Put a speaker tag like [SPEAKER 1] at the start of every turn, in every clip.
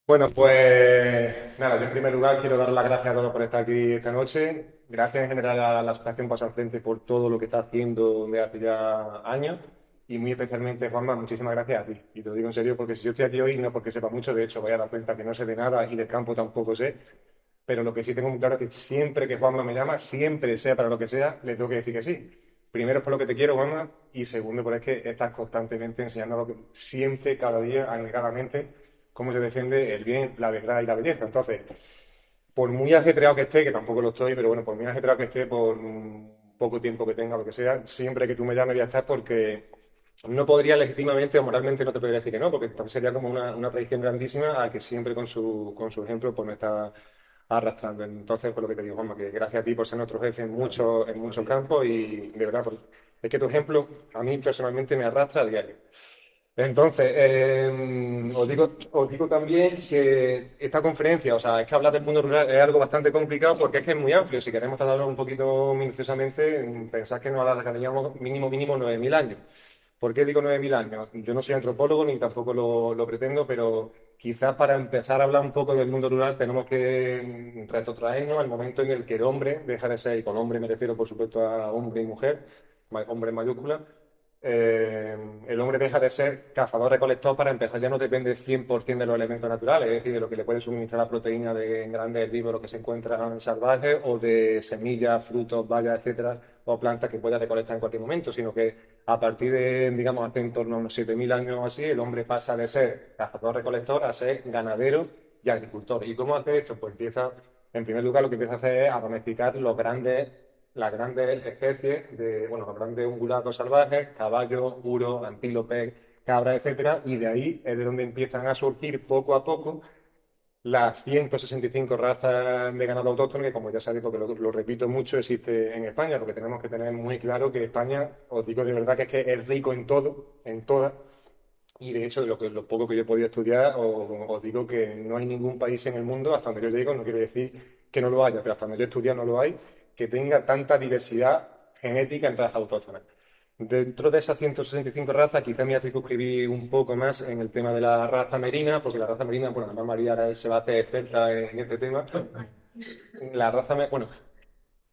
[SPEAKER 1] Bueno, pues nada, yo en primer lugar quiero dar las gracias a todos por estar aquí esta noche. Gracias en general a la Asociación Paso al Frente por todo lo que está haciendo desde hace ya años y muy especialmente, Juanma, muchísimas gracias a ti. Y te lo digo en serio porque si yo estoy aquí hoy no es porque sepa mucho, de hecho voy a dar cuenta que no sé de nada y del campo tampoco sé, pero lo que sí tengo muy claro es que siempre que Juanma me llama, siempre sea para lo que sea, le tengo que decir que sí. Primero es por lo que te quiero, Juanma, y segundo por es que estás constantemente enseñando siempre, cada día, anegadamente, cómo se defiende el bien, la verdad y la belleza. Entonces, por muy ajetreado que esté, que tampoco lo estoy, pero bueno, por muy ajetreado que esté, por poco tiempo que tenga, lo que sea, siempre que tú me llames voy a estar porque no podría legítimamente o moralmente no te podría decir que no, porque entonces sería como una traición grandísima a que siempre con su ejemplo pues me está arrastrando. Entonces, por lo que te digo, Juanma, que gracias a ti por ser nuestro jefe en muchos campos y de verdad, es que tu ejemplo a mí personalmente me arrastra a diario. Entonces, os digo también que esta conferencia, o sea, es que hablar del mundo rural es algo bastante complicado porque es que es muy amplio. Si queremos tratarlo un poquito minuciosamente, pensad que nos alargaríamos mínimo 9.000 años. ¿Por qué digo 9.000 años? Yo no soy antropólogo ni tampoco lo pretendo, pero quizás para empezar a hablar un poco del mundo rural tenemos que retrotraernos al momento en el que el hombre deja de ser, y con hombre me refiero por supuesto a hombre y mujer, hombre en mayúscula, eh, el hombre deja de ser cazador-recolector para empezar, ya no depende 100% de los elementos naturales, es decir, de lo que le puede suministrar la proteína de grandes herbívoros que se encuentran salvajes o de semillas, frutos, bayas, etcétera, o plantas que pueda recolectar en cualquier momento, sino que a partir de, digamos, hace en torno a unos 7.000 años o así, el hombre pasa de ser cazador-recolector a ser ganadero y agricultor. ¿Y cómo hace esto? Pues empieza, en primer lugar, lo que empieza a hacer es a domesticar las grandes especies de, bueno, los grandes ungulados salvajes, caballos, buros, antílopes, cabras, etcétera, y de ahí es de donde empiezan a surgir poco a poco las 165 razas de ganado autóctono, que como ya sabéis, porque lo repito mucho, existe en España, porque tenemos que tener muy claro que España, os digo de verdad que es rico en todo, en todas, y de hecho, lo poco que yo he podido estudiar, os digo que no hay ningún país en el mundo, hasta donde yo llego, no quiero decir que no lo haya, pero hasta donde yo he estudiado no lo hay, que tenga tanta diversidad genética en razas autóctonas. Dentro de esas 165 razas, quizá me circunscribí un poco más en el tema de la raza merina, porque la raza merina, bueno, además María ahora se va a hacer experta en este tema. Bueno,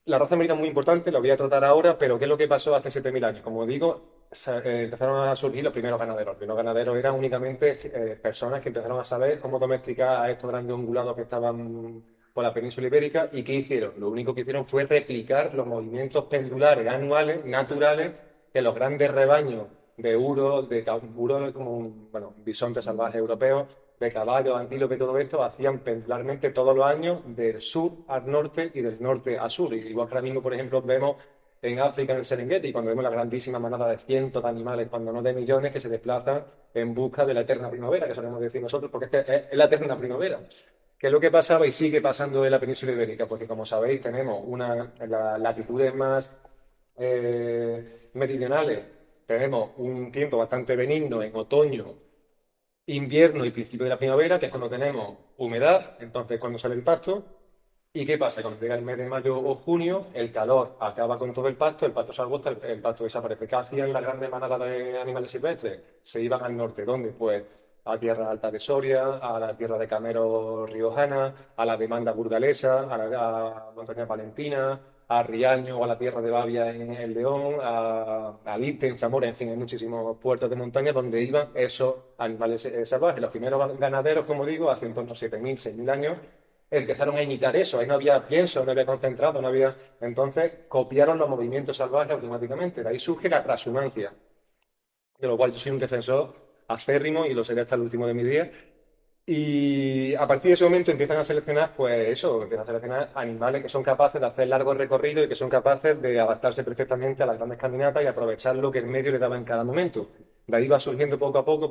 [SPEAKER 1] la raza merina es muy importante, la voy a tratar ahora, pero ¿qué es lo que pasó hace 7.000 años? Como digo, empezaron a surgir los primeros ganaderos. Los primeros ganaderos eran únicamente personas que empezaron a saber cómo domesticar a estos grandes ungulados que estaban por la península ibérica. ¿Y qué hicieron? Lo único que hicieron fue replicar los movimientos pendulares anuales, naturales, que los grandes rebaños de uros, uros como bueno, bisontes salvajes europeos, de caballos, antílopes, todo esto, hacían pendularmente todos los años del sur al norte y del norte a sur. Y igual que ahora mismo, por ejemplo, vemos en África, en el Serengeti, cuando vemos la grandísima manada de cientos de animales, cuando no de millones, que se desplazan en busca de la eterna primavera, que solemos decir nosotros, porque es la eterna primavera. ¿Qué es lo que pasaba y sigue pasando en la península ibérica? Porque como sabéis, tenemos las latitudes más meridionales, tenemos un tiempo bastante benigno en otoño, invierno y principio de la primavera, que es cuando tenemos humedad, entonces cuando sale el pasto. ¿Y qué pasa? Cuando llega el mes de mayo o junio, el calor acaba con todo el pasto se agota, el pasto desaparece. ¿Qué hacían las grandes manadas de animales silvestres? Se iban al norte, ¿dónde? Pues a tierra alta de Soria, a la tierra de Camero riojana, a la demanda burgalesa, a montaña palentina, a Riaño o a la tierra de Bavia en el León, a Lite en Zamora, en fin, hay muchísimos puertos de montaña donde iban esos animales salvajes. Los primeros ganaderos, como digo, hace en torno a 7.000, 6.000 años, empezaron a imitar eso. Ahí no había pienso, no había concentrado, no había. Entonces copiaron los movimientos salvajes automáticamente. De ahí surge la transhumancia, de lo cual yo soy un defensor acérrimo y lo seré hasta el último de mis días. Y a partir de ese momento empiezan a seleccionar, pues eso, empiezan a seleccionar animales que son capaces de hacer largos recorridos y que son capaces de adaptarse perfectamente a las grandes caminatas y aprovechar lo que el medio le daba en cada momento. De ahí va surgiendo poco a poco,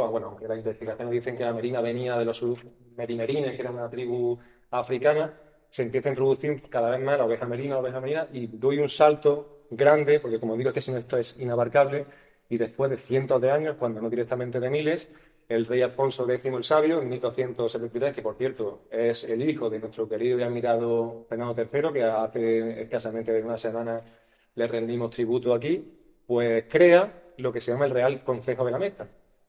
[SPEAKER 1] bueno, aunque las investigaciones dicen que la merina venía de los merinerines, que era una tribu africana, se empieza a introducir cada vez más la oveja merina, y doy un salto grande, porque como digo, es que si no esto es inabarcable, y después de cientos de años, cuando no directamente de miles, el rey Alfonso X el Sabio, en 1273, que por cierto es el hijo de nuestro querido y admirado Fernando III, que hace escasamente una semana le rendimos tributo aquí, pues crea lo que se llama el Real Consejo de la Mesta.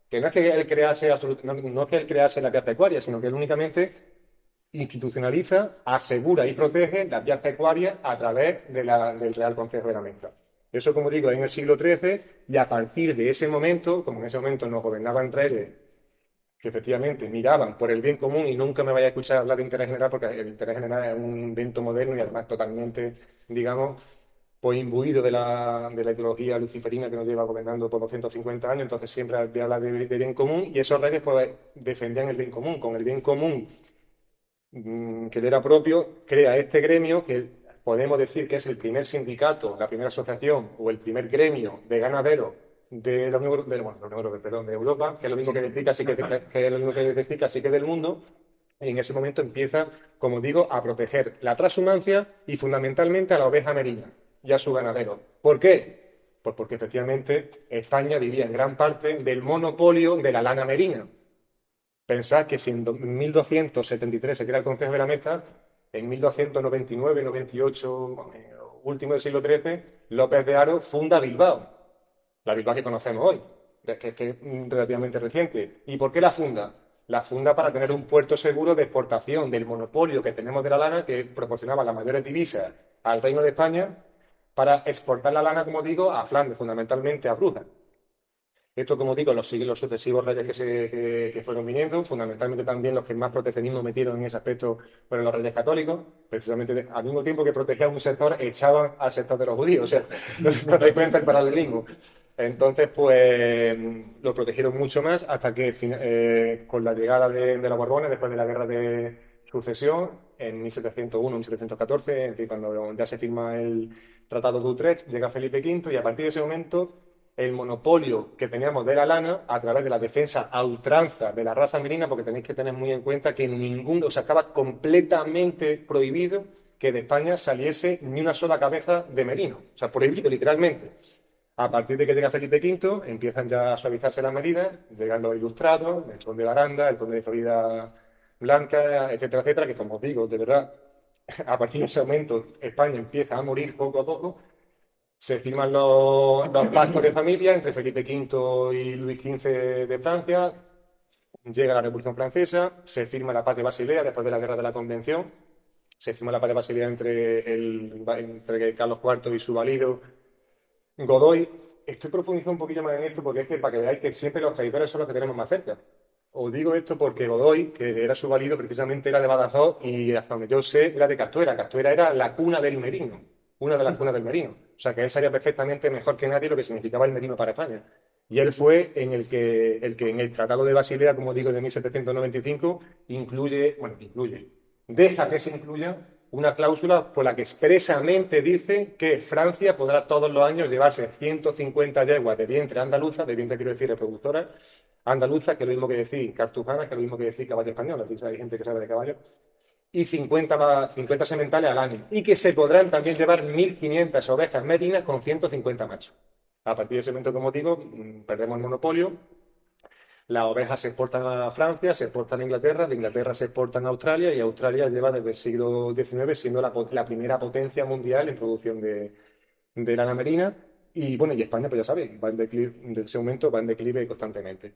[SPEAKER 1] Que no es que él crease, no es que él crease la vía pecuaria, sino que él únicamente institucionaliza, asegura y protege las vías pecuarias a través del Real Consejo de la Mesa. Eso, como digo, en el siglo XIII, y a partir de ese momento, como en ese momento nos gobernaban reyes que efectivamente miraban por el bien común, y nunca me vaya a escuchar hablar de interés general, porque el interés general es un invento moderno y además totalmente, digamos, pues imbuido de la ideología luciferina que nos lleva gobernando por 250 años, entonces siempre voy a hablar de bien común, y esos reyes pues defendían el bien común. Con el bien común que le era propio, crea este gremio que podemos decir que es el primer sindicato, la primera asociación o el primer gremio de ganaderos de la Unión, bueno, de la Unión Europea, perdón, de Europa, que es lo mismo que decir que es lo mismo que decir casi que del mundo. Y en ese momento empieza, como digo, a proteger la transhumancia y fundamentalmente a la oveja merina y a su ganadero. ¿Por qué? Pues porque efectivamente España vivía en gran parte del monopolio de la lana merina. Pensad que si en 1273 se crea el Consejo de la Mesa, en 1299, 98, último del siglo XIII, López de Haro funda Bilbao, la Bilbao que conocemos hoy, que es relativamente reciente. ¿Y por qué la funda? La funda para tener un puerto seguro de exportación del monopolio que tenemos de la lana, que proporcionaba las mayores divisas al Reino de España, para exportar la lana, como digo, a Flandes, fundamentalmente a Brujas. Esto, como digo, los sucesivos reyes que fueron viniendo, fundamentalmente también los que más proteccionismo metieron en ese aspecto fueron los reyes católicos, precisamente al mismo tiempo que protegían un sector, echaban al sector de los judíos, o sea, no te cuenta el paralelismo. Entonces, pues lo protegieron mucho más hasta que con la llegada de los Borbones, después de la guerra de sucesión, en 1701, 1714, en fin, cuando ya se firma el Tratado de Utrecht, llega Felipe V y a partir de ese momento el monopolio que teníamos de la lana a través de la defensa a ultranza de la raza merina, porque tenéis que tener muy en cuenta que o sea, estaba completamente prohibido que de España saliese ni una sola cabeza de merino, o sea, prohibido literalmente. A partir de que llega Felipe V, empiezan ya a suavizarse las medidas, llegan los ilustrados, el conde de Aranda, el conde de Florida Blanca, etcétera, etcétera, que como os digo, de verdad, a partir de ese momento España empieza a morir poco a poco. Se firman los pactos de familia entre Felipe V y Luis XV de Francia, llega la Revolución Francesa, se firma la paz de Basilea después de la Guerra de la Convención, se firma la paz de Basilea entre Carlos IV y su valido Godoy. Estoy profundizando un poquillo más en esto porque es que para que veáis que siempre los traidores son los que tenemos más cerca. Os digo esto porque Godoy, que era su valido, precisamente era de Badajoz y hasta donde yo sé era de Castuera. Castuera era la cuna del merino, una de las cunas del merino. O sea que él sabía perfectamente mejor que nadie lo que significaba el merino para España. Y él fue el que en el Tratado de Basilea, como digo, de 1795, deja que se incluya una cláusula por la que expresamente dice que Francia podrá todos los años llevarse 150 yeguas de vientre andaluza, de vientre quiero decir reproductora, andaluza, que es lo mismo que decir cartujanas, que es lo mismo que decir caballo español, aquí hay gente que sabe de caballo, y 50 sementales al año. Y que se podrán también llevar 1.500 ovejas merinas con 150 machos. A partir de ese momento, como digo, perdemos el monopolio. Las ovejas se exportan a Francia, se exportan a Inglaterra, de Inglaterra se exportan a Australia y Australia lleva desde el siglo XIX siendo la primera potencia mundial en producción de lana merina. Y bueno, y España, pues ya sabéis, va en declive, desde ese momento va en declive constantemente.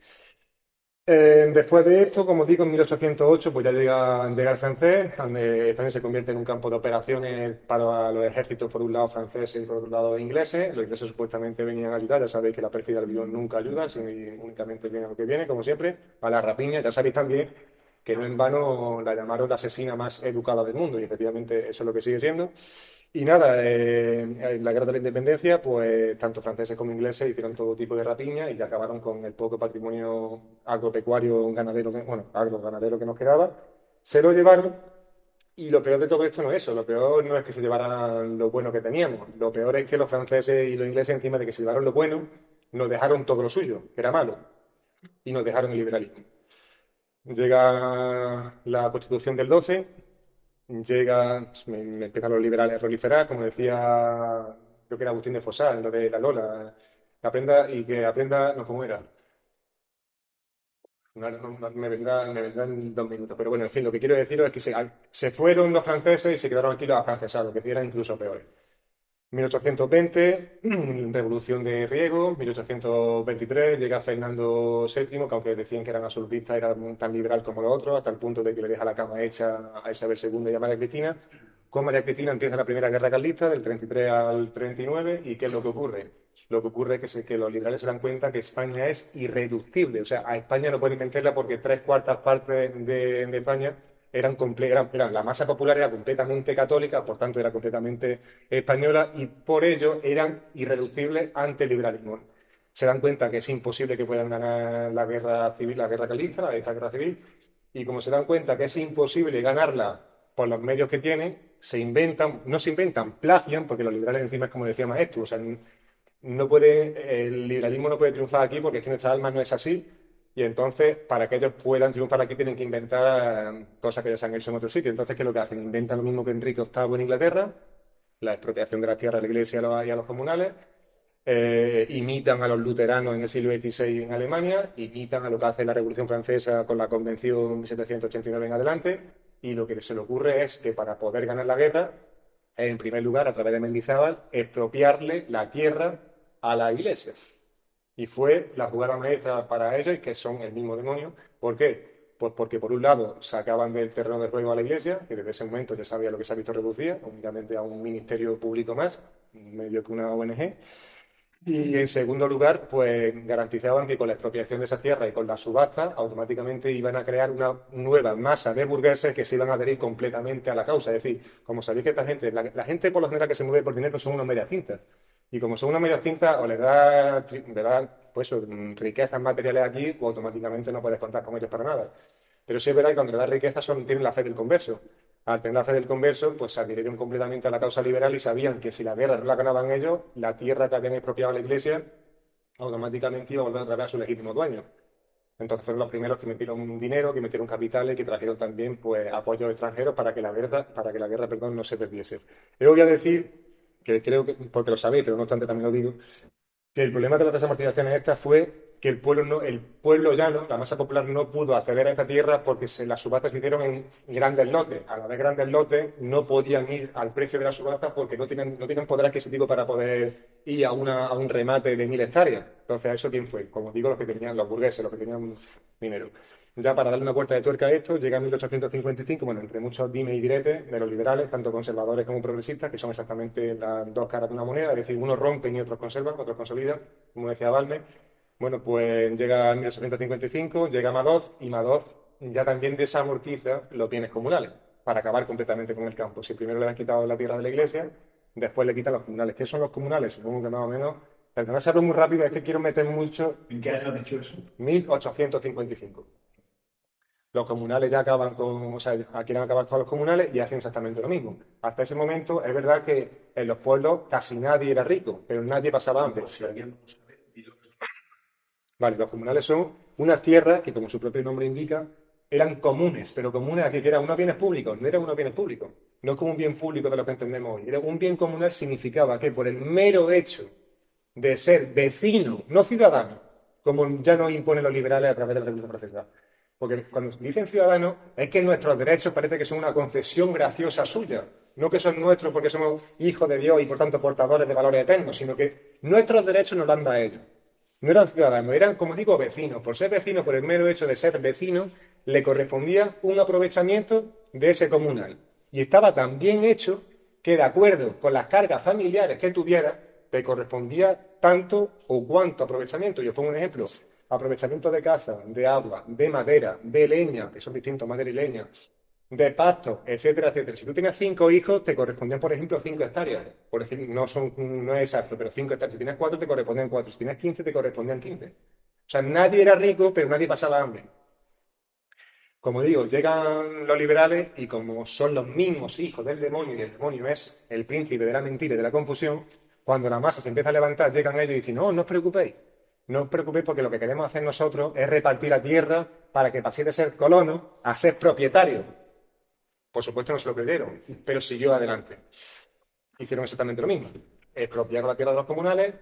[SPEAKER 1] Después de esto, como digo, en 1808 pues ya llega el francés, donde España se convierte en un campo de operaciones para los ejércitos, por un lado franceses y por otro lado ingleses. Los ingleses supuestamente venían a ayudar, ya sabéis que la pérfida del guión nunca ayuda, sino únicamente viene a lo que viene, como siempre, a la rapiña. Ya sabéis también que no en vano la llamaron la asesina más educada del mundo, y efectivamente eso es lo que sigue siendo. Y nada, en la guerra de la independencia, pues tanto franceses como ingleses hicieron todo tipo de rapiña y acabaron con el poco patrimonio agropecuario ganadero, bueno, agroganadero que nos quedaba. Se lo llevaron y lo peor de todo esto no es eso, lo peor no es que se llevaran lo bueno que teníamos, lo peor es que los franceses y los ingleses, encima de que se llevaron lo bueno, nos dejaron todo lo suyo, que era malo, y nos dejaron el liberalismo. Llega la Constitución del 12. Me empiezan los liberales a proliferar, como decía, creo que era Agustín de Fosal, lo de la Lola, que aprenda, no, ¿cómo era? Me vendrá en 2 minutos, pero bueno, en fin, lo que quiero deciros es que se fueron los franceses y se quedaron aquí los afrancesados, que eran incluso peores. 1820, Revolución de Riego, 1823, llega Fernando VII, que aunque decían que eran absolutistas, era tan liberal como los otros, hasta el punto de que le deja la cama hecha a Isabel II y a María Cristina. Con María Cristina empieza la primera guerra carlista, del 33 al 39, ¿y qué es lo que ocurre? Lo que ocurre es que los liberales se dan cuenta que España es irreductible, o sea, a España no pueden vencerla porque tres cuartas partes de España la masa popular era completamente católica, por tanto era completamente española y por ello eran irreductibles ante el liberalismo. Se dan cuenta que es imposible que puedan ganar la guerra civil, la guerra carlista, esta guerra civil, y como se dan cuenta que es imposible ganarla por los medios que tienen, no se inventan, plagian, porque los liberales encima es como decía Maestro, o sea, el liberalismo no puede triunfar aquí porque es que nuestra alma no es así, y entonces, para que ellos puedan triunfar aquí, tienen que inventar cosas que ya se han hecho en otros sitios. Entonces, ¿qué es lo que hacen? Inventan lo mismo que Enrique VIII en Inglaterra, la expropiación de las tierras de la Iglesia y a los comunales, imitan a los luteranos en el siglo XVI en Alemania, imitan a lo que hace la Revolución Francesa con la Convención 1789 en adelante, y lo que se le ocurre es que para poder ganar la guerra, en primer lugar, a través de Mendizábal, expropiarle la tierra a la Iglesia. Y fue la jugada maestra para ellos, que son el mismo demonio. ¿Por qué? Pues porque por un lado sacaban del terreno de juego a la Iglesia, que desde ese momento ya sabía lo que se ha visto reducida, únicamente a un ministerio público más, medio que una ONG. Y en segundo lugar, pues garantizaban que con la expropiación de esa tierra y con la subasta, automáticamente iban a crear una nueva masa de burgueses que se iban a adherir completamente a la causa. Es decir, como sabéis que esta gente, la gente por lo general que se mueve por dinero son unos medias tintas. Y como son unas medias tintas, o le da pues, riquezas materiales aquí, o automáticamente no puedes contar con ellos para nada. Pero sí es verdad que cuando le das riqueza son, tienen la fe del converso. Al tener la fe del converso, pues se adhirieron completamente a la causa liberal y sabían que si la guerra no la ganaban ellos, la tierra que habían expropiado a la Iglesia automáticamente iba a volver otra vez a su legítimo dueño. Entonces fueron los primeros que metieron dinero, que metieron capitales, que trajeron también pues, apoyos extranjeros para que la guerra, no se perdiese. Yo voy a decir, que creo que, porque lo sabéis, pero no obstante también lo digo, que el problema de las desamortizaciones estas fue que el pueblo llano, la masa popular, no pudo acceder a esta tierra porque las subastas se hicieron en grandes lotes. A la vez grandes lotes no podían ir al precio de la subasta porque no tienen poder adquisitivo para poder ir a un remate de 1.000 hectáreas. Entonces, ¿a eso quién fue? Como digo, los que tenían, los burgueses, los que tenían dinero. Ya para darle una vuelta de tuerca a esto, llega en 1855, bueno, entre muchos dimes y diretes de los liberales, tanto conservadores como progresistas, que son exactamente las dos caras de una moneda, es decir, unos rompen y otros conservan, otros consolidan, como decía Balmes. Bueno, pues llega en 1855, llega Madoz, y Madoz ya también desamortiza los bienes comunales para acabar completamente con el campo. Si primero le han quitado la tierra de la iglesia, después le quitan los comunales. ¿Qué son los comunales? Supongo que más o menos. Perdona si hablo muy rápido, es que quiero meter mucho.
[SPEAKER 2] ¿En qué año has dicho eso?
[SPEAKER 1] 1855. Los comunales ya acaban con, o sea, quieren acabar con los comunales y hacen exactamente lo mismo. Hasta ese momento es verdad que en los pueblos casi nadie era rico, pero nadie pasaba hambre.
[SPEAKER 2] Por si alguien no lo sabe, dilo.
[SPEAKER 1] Vale, los comunales son unas tierras que, como su propio nombre indica, eran comunes, pero comunes aquí que eran unos bienes públicos, no eran unos bienes públicos, no es como un bien público de lo que entendemos hoy. Era un bien comunal significaba que por el mero hecho de ser vecino, no ciudadano, como ya nos imponen los liberales a través de la Revolución Francesa. Porque cuando dicen ciudadanos es que nuestros derechos parece que son una concesión graciosa suya, no que son nuestros porque somos hijos de Dios y por tanto portadores de valores eternos, sino que nuestros derechos nos los dan a ellos. No eran ciudadanos, eran, como digo, vecinos. Por ser vecinos, por el mero hecho de ser vecinos, le correspondía un aprovechamiento de ese comunal. Y estaba tan bien hecho que, de acuerdo con las cargas familiares que tuviera, te correspondía tanto o cuanto aprovechamiento. Yo pongo un ejemplo: aprovechamiento de caza, de agua, de madera, de leña, que son distintos, madera y leña, de pasto, etcétera, etcétera. Si tú tienes 5 hijos, te correspondían, por ejemplo, 5 hectáreas. Por decir, no es exacto, pero 5 hectáreas. Si tienes 4, te correspondían 4. Si tienes 15, te correspondían 15. O sea, nadie era rico, pero nadie pasaba hambre. Como digo, llegan los liberales y como son los mismos hijos del demonio y el demonio es el príncipe de la mentira y de la confusión, cuando la masa se empieza a levantar, llegan ellos y dicen: no, no os preocupéis. No os preocupéis porque lo que queremos hacer nosotros es repartir la tierra para que paséis de ser colonos a ser propietarios. Por supuesto no se lo creyeron, pero siguió adelante. Hicieron exactamente lo mismo. Expropiaron la tierra de los comunales,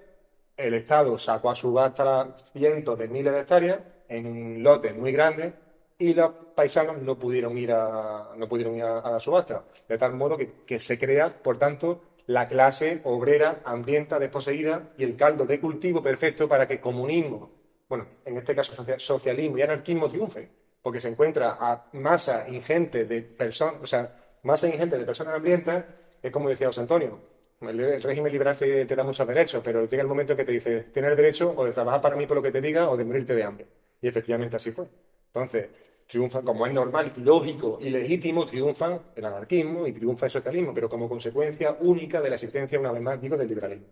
[SPEAKER 1] el Estado sacó a subasta cientos de miles de hectáreas en lotes muy grandes y los paisanos no pudieron ir a la subasta. De tal modo que se crea, por tanto, la clase obrera hambrienta, desposeída y el caldo de cultivo perfecto para que comunismo, bueno, en este caso socialismo y anarquismo triunfen, porque se encuentra a masa ingente de personas, o sea, masa ingente de personas hambrientas, es como decía José Antonio, el régimen liberal te da muchos derechos, pero llega el momento que te dice, tienes el derecho o de trabajar para mí por lo que te diga o de morirte de hambre. Y efectivamente así fue. Entonces, triunfan, como es normal, lógico y legítimo, triunfan el anarquismo y triunfa el socialismo, pero como consecuencia única de la existencia, una vez más, digo, del liberalismo.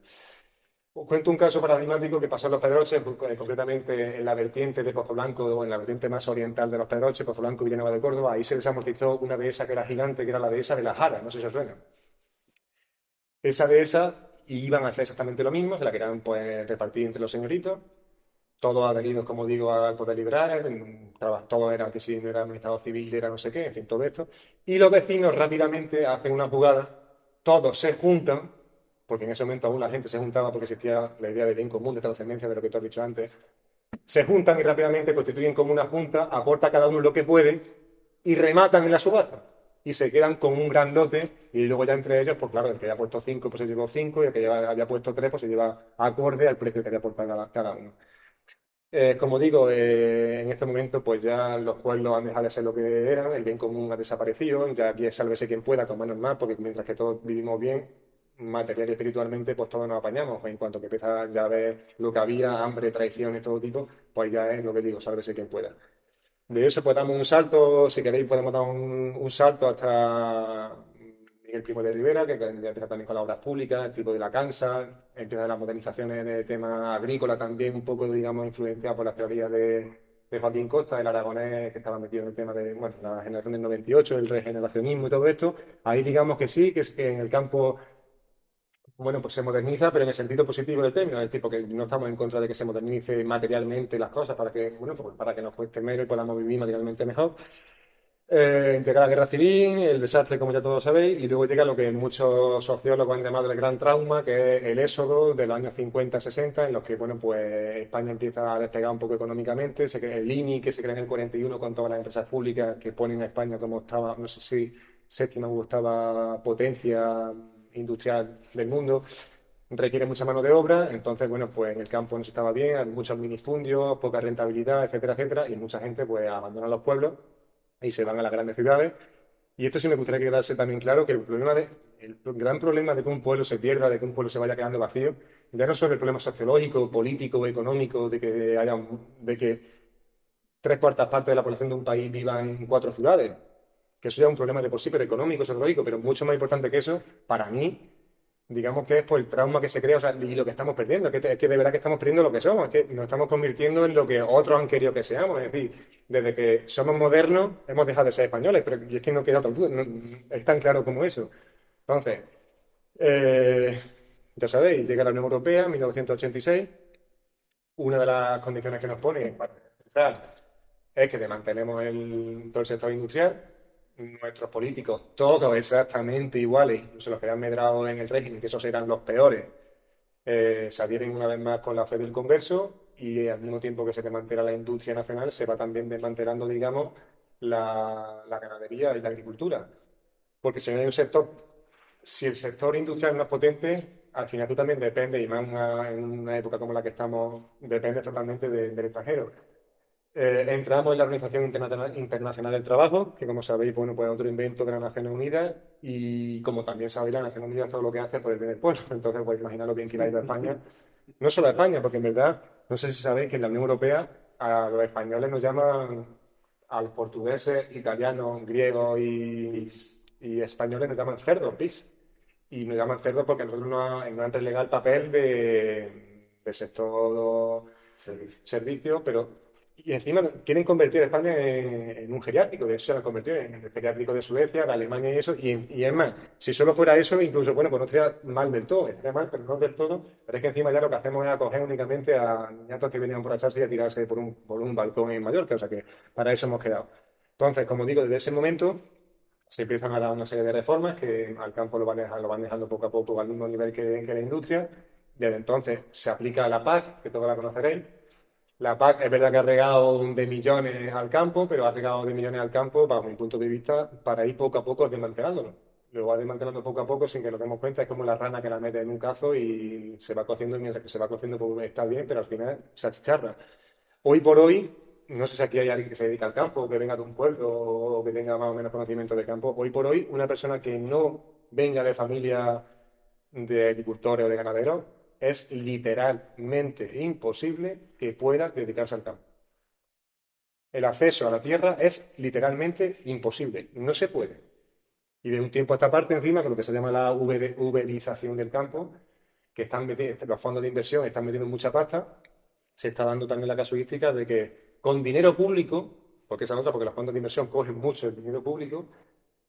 [SPEAKER 1] Os cuento un caso paradigmático que pasó en Los Pedroches, concretamente en la vertiente de Pozo Blanco, o en la vertiente más oriental de Los Pedroches, Pozo Blanco, Villanueva de Córdoba. Ahí se desamortizó una dehesa que era gigante, que era la dehesa de la Jara, no sé si os suena. Esa dehesa iban a hacer exactamente lo mismo, se la querían pues, repartir entre los señoritos, todos adheridos, como digo, al poder liberal, todo era que si no era un estado civil, era no sé qué, en fin, todo esto. Y los vecinos rápidamente hacen una jugada, todos se juntan, porque en ese momento aún la gente se juntaba porque existía la idea de bien común, de trascendencia, de lo que tú has dicho antes, se juntan y rápidamente constituyen como una junta, aporta cada uno lo que puede y rematan en la subasta. Y se quedan con un gran lote y luego ya entre ellos, pues claro, el que haya puesto 5 pues se llevó 5 y el que había puesto 3 pues se lleva acorde al precio que había aportado cada uno. Como digo, en este momento pues ya los pueblos han dejado de ser lo que eran, el bien común ha desaparecido, ya aquí es sálvese quien pueda, con menos más, porque mientras que todos vivimos bien, material y espiritualmente, pues todos nos apañamos. En cuanto que empieza ya a ver lo que había, hambre, traición y todo tipo, pues ya es lo que digo, sálvese quien pueda. De eso pues damos un salto, si queréis podemos dar un salto hasta Miguel Primo de Rivera, que ya empieza también con las obras públicas, el tipo de la cansa, empieza las modernizaciones de tema agrícola también, un poco, digamos, influenciado por las teorías de Joaquín Costa, el aragonés que estaba metido en el tema de, bueno, la generación del 98, el regeneracionismo y todo esto. Ahí digamos que sí, que es que en el campo bueno, pues se moderniza, pero en el sentido positivo del término, es tipo que no estamos en contra de que se modernice materialmente las cosas para que, bueno, pues para que nos cueste menos y podamos vivir materialmente mejor. Llega la guerra civil, el desastre, como ya todos sabéis, y luego llega lo que muchos sociólogos han llamado el gran trauma, que es el éxodo de los años 50-60, en los que, bueno, pues España empieza a despegar un poco económicamente, se crea el INI, que se crea en el 41 con todas las empresas públicas que ponen a España como estaba, no sé si séptima o octava potencia industrial del mundo, requiere mucha mano de obra, entonces, bueno, pues en el campo no se estaba bien, hay muchos minifundios, poca rentabilidad, etcétera, etcétera, y mucha gente pues abandona los pueblos y se van a las grandes ciudades. Y esto sí me gustaría quedarse también claro que el gran problema de que un pueblo se pierda, de que un pueblo se vaya quedando vacío, ya no solo el problema sociológico, político, económico, de que tres cuartas partes de la población de un país viva en cuatro ciudades, que eso ya es un problema de por sí, pero económico, sociológico, pero mucho más importante que eso, para mí, digamos que es por el trauma que se crea, o sea, y lo que estamos perdiendo, es que de verdad que estamos perdiendo lo que somos, es que nos estamos convirtiendo en lo que otros han querido que seamos, es decir, desde que somos modernos hemos dejado de ser españoles, pero y es que no queda otra duda, es tan claro como eso. Entonces, eh, ya sabéis, llega la Unión Europea en 1986, una de las condiciones que nos pone para empezar, es que mantenemos todo el sector industrial, nuestros políticos, todos exactamente iguales, incluso los que han medrado en el régimen, que esos eran los peores, se adhieren una vez más con la fe del converso y al mismo tiempo que se desmantela la industria nacional, se va también desmantelando, digamos, la ganadería y la agricultura. Porque si no hay un sector, si el sector industrial no es potente, al final tú también dependes, y más en una época como la que estamos, dependes totalmente del extranjero. Entramos en la Organización Internacional del Trabajo, que como sabéis, bueno, pues es otro invento de las Naciones Unidas, y como también sabéis, las Naciones Unidas todo lo que hace es por el bien del pueblo. Entonces, pues imaginaros bien que iba a ir a España, no solo a España, porque en verdad, no sé si sabéis que en la Unión Europea a los españoles nos llaman, a los portugueses, italianos, griegos y españoles nos llaman cerdos, pigs. Y nos llaman cerdos porque nosotros no han relegado el papel del sector servicio, pero y encima quieren convertir a España en un geriátrico, de hecho se lo han convertido en el geriátrico de Suecia, de Alemania y eso, y es más, si solo fuera eso, incluso, bueno, pues no estaría mal del todo, estaría mal, pero no del todo, pero es que encima ya lo que hacemos es acoger únicamente a niñatos que vienen por echarse y a tirarse por un balcón en Mallorca, o sea que para eso hemos quedado. Entonces, como digo, desde ese momento se empiezan a dar una serie de reformas que al campo lo van dejando poco a poco al mismo nivel que la industria. Desde entonces se aplica la PAC, que todos la conoceréis. La PAC es verdad que ha regado de millones al campo, pero ha regado de millones al campo, bajo mi punto de vista, para ir poco a poco desmantelándolo. lo va desmantelando poco a poco sin que nos demos cuenta. Es como la rana que la mete en un cazo y se va cociendo, y mientras que se va cociendo pues está bien, pero al final se achicharra. Hoy por hoy, no sé si aquí hay alguien que se dedica al campo, o que venga de un pueblo, o que tenga más o menos conocimiento de campo. Hoy por hoy, una persona que no venga de familia de agricultores o de ganaderos, es literalmente imposible que pueda dedicarse al campo. El acceso a la tierra es literalmente imposible, no se puede. Y de un tiempo a esta parte, encima, con lo que se llama la uberización del campo, que los fondos de inversión están metiendo mucha pasta, se está dando también la casuística de que con dinero público, porque esa es otra, porque los fondos de inversión cogen mucho el dinero público,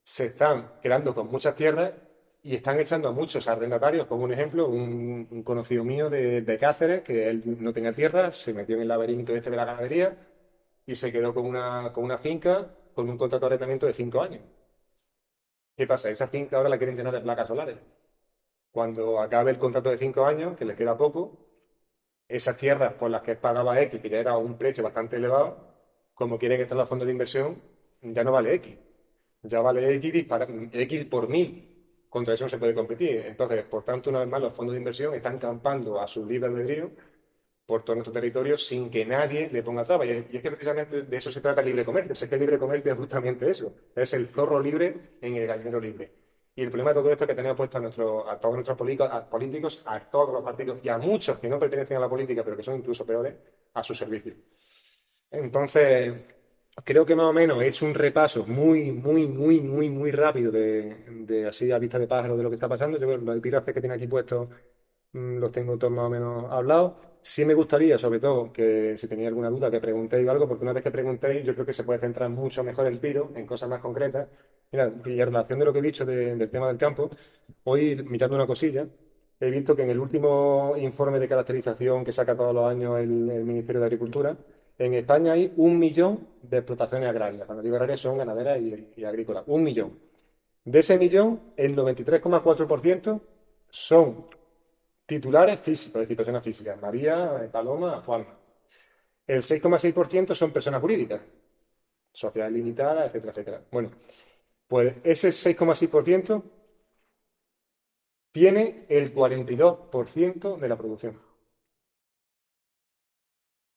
[SPEAKER 1] se están quedando con muchas tierras y están echando a muchos arrendatarios, como un ejemplo, un conocido mío de Cáceres, que él no tenía tierra, se metió en el laberinto este de la ganadería y se quedó con una finca con un contrato de arrendamiento de 5 años. ¿Qué pasa? Esa finca ahora la quieren llenar de placas solares. Cuando acabe el contrato de 5 años, que le queda poco, esas tierras por las que pagaba X, que ya era un precio bastante elevado, como quieren entrar los fondos de inversión, ya no vale X. Ya vale X por 1000. Contra eso no se puede competir. Entonces, por tanto, una vez más, los fondos de inversión están campando a su libre albedrío por todo nuestro territorio sin que nadie le ponga trabas. Y es que precisamente de eso se trata el libre comercio. Es que el libre comercio es justamente eso. Es el zorro libre en el gallinero libre. Y el problema de todo esto es que tenemos puesto a todos nuestros políticos, a todos los partidos y a muchos que no pertenecen a la política, pero que son incluso peores, a su servicio. Entonces, creo que más o menos he hecho un repaso muy, muy, muy, muy, muy rápido de así a vista de pájaro de lo que está pasando. Yo creo que los epígrafes que tiene aquí puestos los tengo todos más o menos hablados. Sí me gustaría, sobre todo, que si tenéis alguna duda, que preguntéis algo, porque una vez que preguntéis, yo creo que se puede centrar mucho mejor el tiro en cosas más concretas. Mira, y en relación de lo que he dicho del tema del campo, hoy mirando una cosilla, he visto que en el último informe de caracterización que saca todos los años el Ministerio de Agricultura, en España hay 1 millón de explotaciones agrarias. Cuando digo agrarias son ganaderas y agrícolas. 1 millón. De ese millón, el 93,4% son titulares físicos, es decir, personas físicas. María, Paloma, Juanma. El 6,6% son personas jurídicas, sociedades limitadas, etcétera, etcétera. Bueno, pues ese 6,6% tiene el 42% de la producción.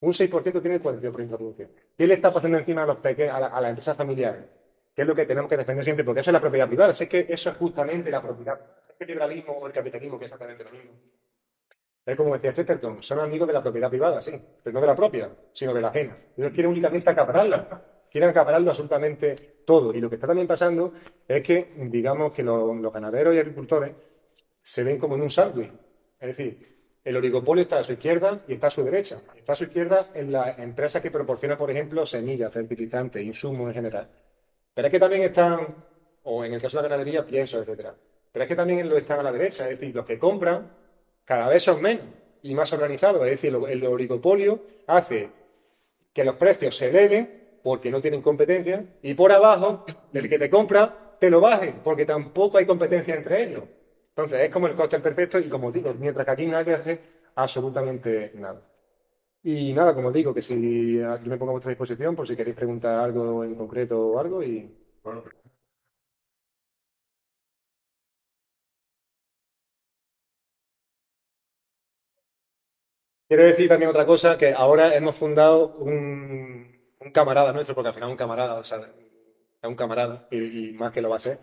[SPEAKER 1] Un 6% tiene el 42% de la producción. ¿Qué le está pasando encima a los pequeños, a las empresas familiares? ¿Qué es lo que tenemos que defender siempre? Porque eso es la propiedad privada. Es que eso es justamente la propiedad. Es que el liberalismo o el capitalismo, que es exactamente lo mismo. Es como decía Chesterton, son amigos de la propiedad privada, sí, pero no de la propia, sino de la ajena. Ellos quieren únicamente acapararla, quieren acapararlo absolutamente todo. Y lo que está también pasando es que, digamos, que los ganaderos y agricultores se ven como en un sándwich. Es decir, el oligopolio está a su izquierda y está a su derecha. Está a su izquierda en las empresas que proporcionan, por ejemplo, semillas, fertilizantes, insumos en general. Pero es que también están, o en el caso de la ganadería, piensos, etcétera. Pero es que también lo están a la derecha, es decir, los que compran cada vez son menos y más organizados. Es decir, el oligopolio hace que los precios se eleven porque no tienen competencia y por abajo, el que te compra, te lo baje porque tampoco hay competencia entre ellos. Entonces, es como el cóctel perfecto y como digo, mientras que aquí nadie hace absolutamente nada. Y nada, como digo, que si yo me pongo a vuestra disposición por si queréis preguntar algo en concreto o algo y bueno, quiero decir también otra cosa, que ahora hemos fundado un camarada nuestro, porque al final es un camarada, o sea, es un camarada, y más que lo va a ser.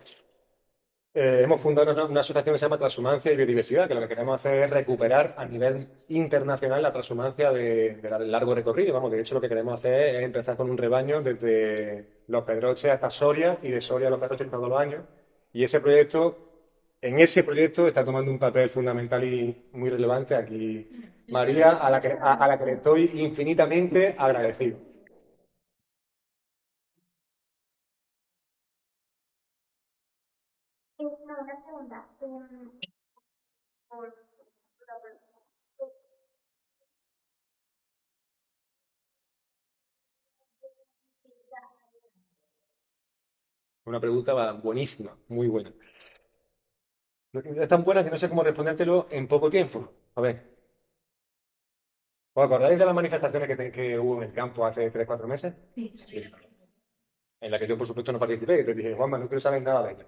[SPEAKER 1] Hemos fundado una asociación que se llama Transhumancia y Biodiversidad, que lo que queremos hacer es recuperar a nivel internacional la transhumancia del largo recorrido. Vamos, de hecho, lo que queremos hacer es empezar con un rebaño desde Los Pedroches hasta Soria y de Soria a Los Pedroches todos los años. Y en ese proyecto está tomando un papel fundamental y muy relevante aquí María, a la que le estoy infinitamente agradecido.
[SPEAKER 3] Una pregunta. Por-
[SPEAKER 1] Una pregunta buenísima, muy buena. Es tan buena que no sé cómo respondértelo en poco tiempo. A ver. ¿Os acordáis de las manifestaciones que hubo en el campo hace 3 4 meses? Sí. En la que yo, por supuesto, no participé, y te dije, Juanma, no quiero saber nada de ello.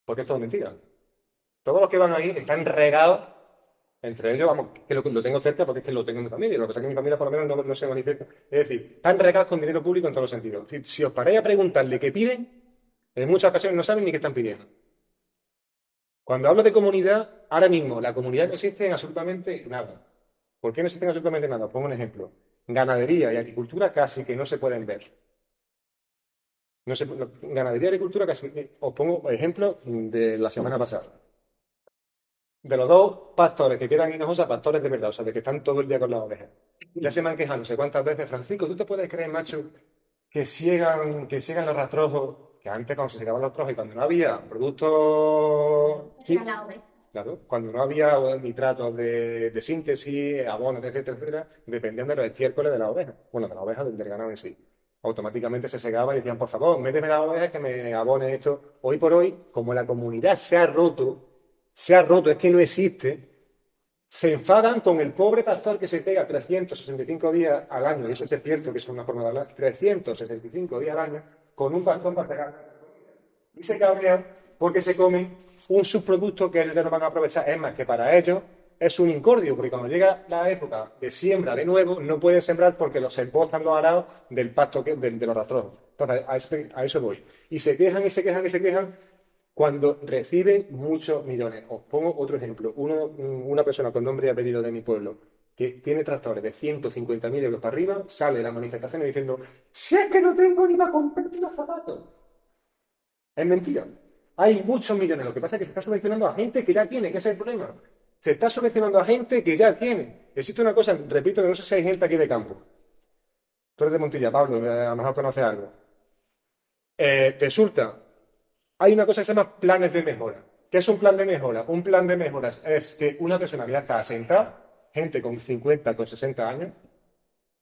[SPEAKER 1] porque es todo mentira. Todos los que van ahí están regados entre ellos, vamos, que lo tengo cerca porque es que lo tengo en mi familia. Lo que pasa es que mi familia por lo menos no se manifiesta. Es decir, están regados con dinero público en todos los sentidos. Si os paráis a preguntarle qué piden, en muchas ocasiones no saben ni qué están pidiendo. Cuando hablo de comunidad, ahora mismo la comunidad no existe en absolutamente nada. ¿Por qué no existe en absolutamente nada? Os pongo un ejemplo. Ganadería y agricultura casi que no se pueden ver. Ganadería y agricultura casi. Os pongo ejemplo de la semana pasada. De los dos pastores que quedan en Hinojosa, pastores de verdad, o sea, de que están todo el día con las ovejas. Ya se me han quejado no sé cuántas veces, Francisco, ¿tú te puedes creer, macho, que siegan los rastrojos, que antes cuando se secaban los rastrojos y cuando no había productos
[SPEAKER 3] Era la oveja.
[SPEAKER 1] claro, cuando no había nitratos de síntesis, abonos, etcétera, etcétera, dependían de los estiércoles de la oveja, bueno, de la oveja del ganado en sí. Automáticamente se secaba y decían, por favor, méteme la oveja que me abone esto. Hoy por hoy, como la comunidad se ha roto, es que no existe, se enfadan con el pobre pastor que se pega 365 días al año, y eso es cierto que es una forma de hablar, 365 días al año, con un pastor para pegar. Y se cabrean porque se comen un subproducto que ellos ya no van a aprovechar. Es más, que para ellos es un incordio, porque cuando llega la época de siembra de nuevo, no pueden sembrar porque los embozan los arados del pasto de los rastrojos. Entonces, a eso voy. Y se quejan y se quejan y se quejan cuando reciben muchos millones. Os pongo otro ejemplo. Una persona con nombre y apellido de mi pueblo que tiene tractores de 150.000 euros para arriba, sale de la manifestación diciendo, si es que no tengo ni para comprar unos zapatos. Es mentira. Hay muchos millones. Lo que pasa es que se está subvencionando a gente que ya tiene, que ese es el problema. Se está subvencionando a gente que ya tiene. Existe una cosa, repito, que no sé si hay gente aquí de campo. Tú eres de Montilla, Pablo, a lo mejor conoces algo. Resulta, hay una cosa que se llama planes de mejora. ¿Qué es un plan de mejora? Un plan de mejoras es que una persona que ya está asentada, gente con 50, con 60 años,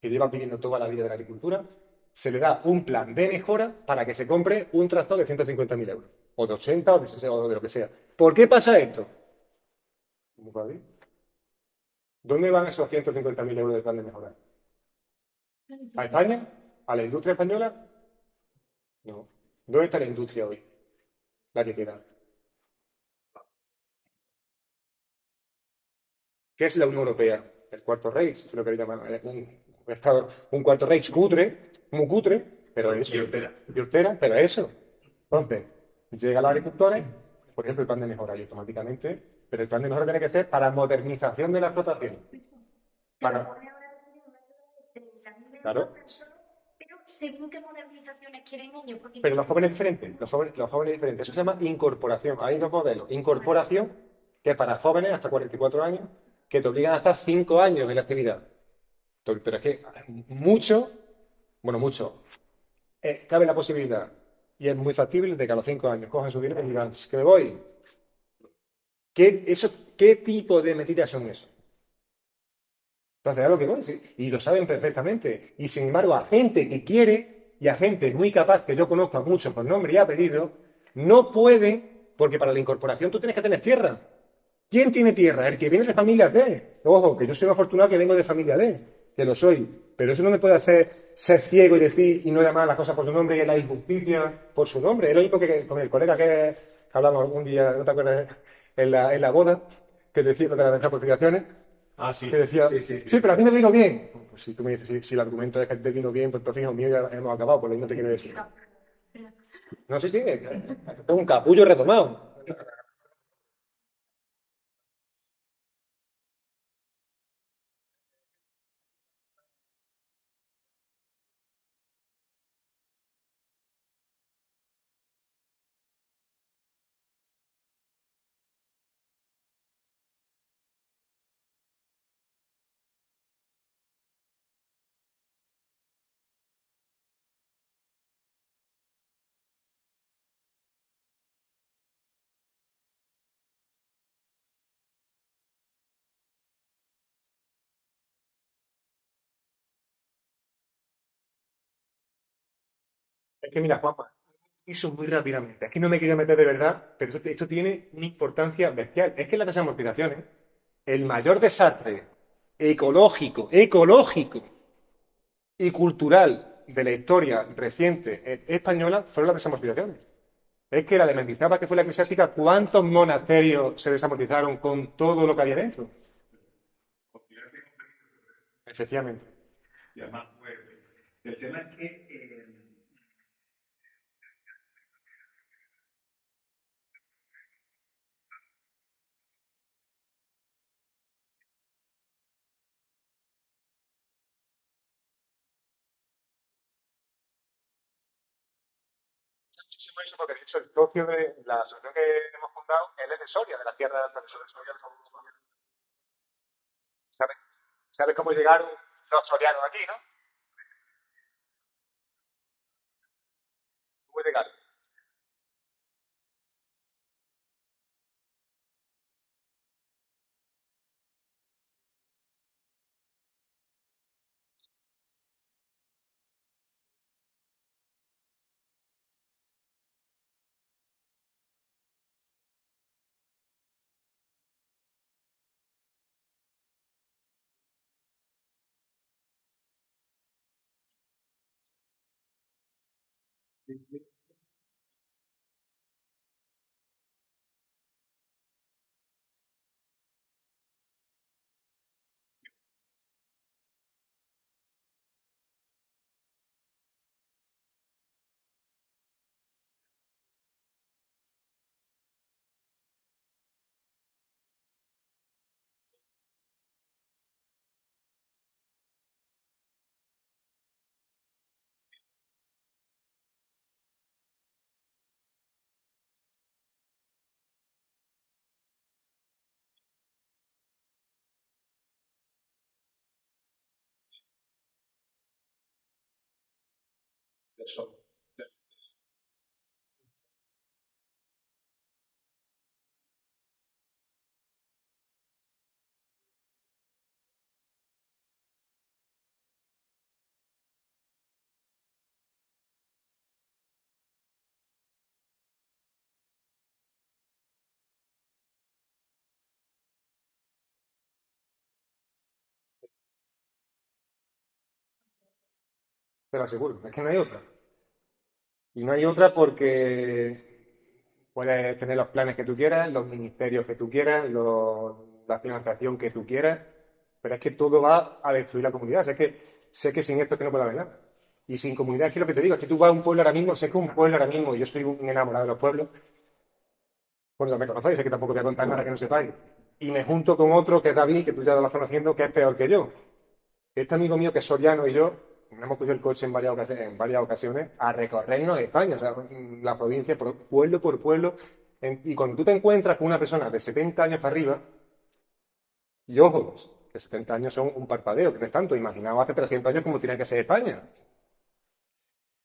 [SPEAKER 1] que lleva viviendo toda la vida de la agricultura, se le da un plan de mejora para que se compre un tractor de 150.000 euros, o de 80, o de lo que sea. ¿Por qué pasa esto? ¿Dónde van esos 150.000 euros de plan de mejora? ¿A España? ¿A la industria española? No. ¿Dónde está la industria hoy? La que queda. ¿Qué es la Unión Europea? El cuarto Reich, si lo queréis llamar. Un cuarto Reich cutre, muy cutre, pero eso. Y hortera, pero eso. Entonces, llega los agricultores, por ejemplo, el plan de mejora y automáticamente, pero el plan de mejora tiene que ser para modernización de la explotación.
[SPEAKER 3] Pero
[SPEAKER 1] Para,
[SPEAKER 3] pone ahora un método de 30.000
[SPEAKER 1] claro,
[SPEAKER 3] euros solo, pero según qué modernizaciones quieren ellos. Porque
[SPEAKER 1] pero los jóvenes diferentes, los jóvenes diferentes. Eso se llama incorporación. Hay dos modelos. Incorporación, que es para jóvenes hasta 44 años, que te obligan a estar 5 años en la actividad. Pero es que mucho, bueno, mucho, cabe la posibilidad, y es muy factible, de que a los 5 años cojan su dinero y digan, que me voy. ¿Qué tipo de mentiras son eso? Entonces, a lo que voy, sí, y lo saben perfectamente. Y sin embargo, a gente que quiere y a gente muy capaz, que yo conozco a muchos por nombre y apellido, no puede, porque para la incorporación tú tienes que tener tierra. ¿Quién tiene tierra? El que viene de familia D. Ojo, que yo soy un afortunado que vengo de familia D, que lo soy. Pero eso no me puede hacer ser ciego y decir y no llamar las cosas por su nombre y la injusticia por su nombre. Es lo mismo que con el colega que hablamos un día, ¿no te acuerdas? En la boda, que decía lo de las expropiaciones.
[SPEAKER 2] Ah, sí.
[SPEAKER 1] Que decía,
[SPEAKER 2] Sí, sí,
[SPEAKER 1] sí,
[SPEAKER 2] sí.
[SPEAKER 1] pero a mí me vino bien. Pues si tú me dices, si el argumento es que te vino bien, pues entonces, hijo mío, ya hemos acabado, por lo mismo te quiero decir. No sé, sí, es un capullo retomado. Es que mira, Juanma, eso muy rápidamente. Es que no me quiero meter de verdad, pero esto tiene una importancia bestial. Es que las desamortizaciones, el mayor desastre ecológico y cultural de la historia reciente española fueron las desamortizaciones. Es que la de Mendizábal, que fue la eclesiástica, ¿cuántos monasterios se desamortizaron con todo lo que había dentro? Efectivamente.
[SPEAKER 2] Y además, pues, el tema es que
[SPEAKER 1] Muchísimo eso, porque de hecho el socio de la asociación que hemos fundado, él es de Soria, de la tierra de Alta de Soria. ¿Sabes? ¿Sabes cómo llegaron los sorianos aquí, no? ¿Cómo llegaron? Eso. Te lo aseguro, es que no hay otra. Y no hay otra porque puedes tener los planes que tú quieras, los ministerios que tú quieras, la financiación que tú quieras, pero es que todo va a destruir la comunidad. Sé que sin esto es que no puede haber nada. Y sin comunidad, es que lo que te digo, es que tú vas a un pueblo ahora mismo, sé que un pueblo ahora mismo, yo soy un enamorado de los pueblos, bueno, ya me conocéis, sé que tampoco voy a contar nada que no sepáis. Y me junto con otro que es David, que tú ya lo vas conociendo, que es peor que yo. Este amigo mío que es soriano y yo nos hemos cogido el coche en varias ocasiones a recorrernos España, o sea, la provincia, pueblo por pueblo. Y cuando tú te encuentras con una persona de 70 años para arriba, y ojo, que 70 años son un parpadeo, que no es tanto, imaginaos hace 300 años como tiene que ser España.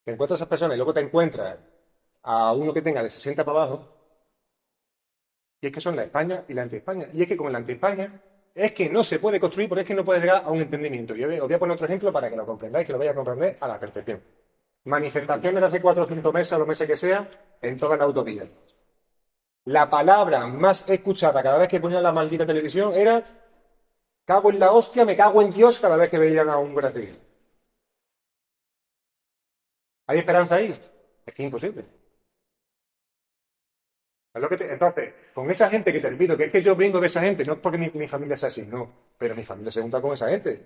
[SPEAKER 1] Te encuentras a esas personas y luego te encuentras a uno que tenga de 60 para abajo, y es que son la España y la anti-España. Y es que con la anti-España es que no se puede construir porque es que no puedes llegar a un entendimiento. Yo os voy a poner otro ejemplo para que lo comprendáis, que lo vayáis a comprender a la perfección. Manifestaciones de hace 4 o 5 meses, o los meses que sea, en toda la autovía. La palabra más escuchada cada vez que ponían la maldita televisión era cago en la hostia, me cago en Dios cada vez que veían a un guardia. ¿Hay esperanza ahí? Es que es imposible. Entonces, con esa gente que te repito, que es que yo vengo de esa gente, no es porque mi familia sea así, no, pero mi familia se junta con esa gente.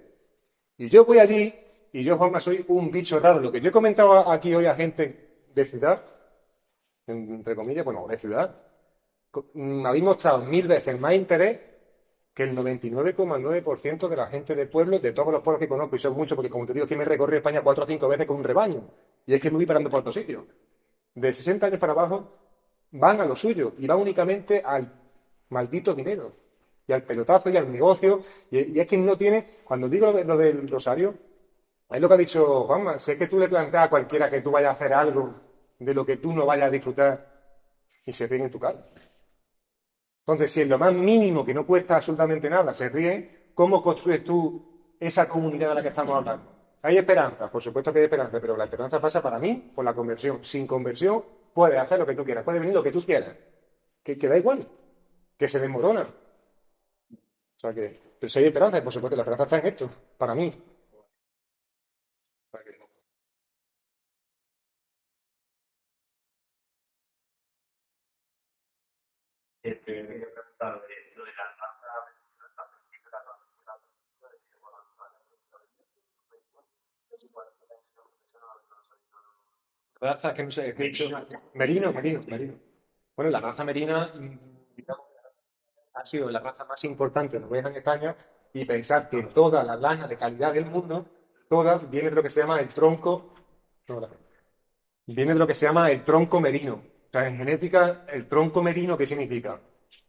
[SPEAKER 1] Y yo voy allí y yo, Juanma, soy un bicho raro. Lo que yo he comentado aquí hoy a gente de ciudad, entre comillas, bueno, de ciudad, habéis mostrado 1000 veces más interés que el 99,9% de la gente de pueblo, de todos los pueblos que conozco, y son muchos, porque como te digo, es que me recorrí España 4 o 5 veces con un rebaño. Y es que me voy parando por otro sitio. De 60 años para abajo van a lo suyo y van únicamente al maldito dinero y al pelotazo y al negocio. Y es que no tiene, cuando digo lo del rosario, es lo que ha dicho Juanma, si es que tú le planteas a cualquiera que tú vayas a hacer algo de lo que tú no vayas a disfrutar y se ríen en tu cara. Entonces, si en lo más mínimo, que no cuesta absolutamente nada, se ríen, ¿cómo construyes tú esa comunidad de la que estamos hablando? ¿Hay esperanza? Por supuesto que hay esperanza, pero la esperanza pasa para mí por la conversión. Sin conversión, puedes hacer lo que tú quieras, puede venir lo que tú quieras, que da igual, que se desmorona. O sea que, pero si hay esperanza, y por supuesto la esperanza está en esto, para mí.
[SPEAKER 2] te quería preguntar de lo de la raza,
[SPEAKER 1] Raza que no sé, que he dicho, merino. Bueno, la raza merina, digamos, ha sido la raza más importante de oveja en España y pensar que toda la lana de calidad del mundo, toda viene de lo que se llama el tronco, no, viene de lo que se llama el tronco merino. O sea, en genética, el tronco merino, ¿qué significa?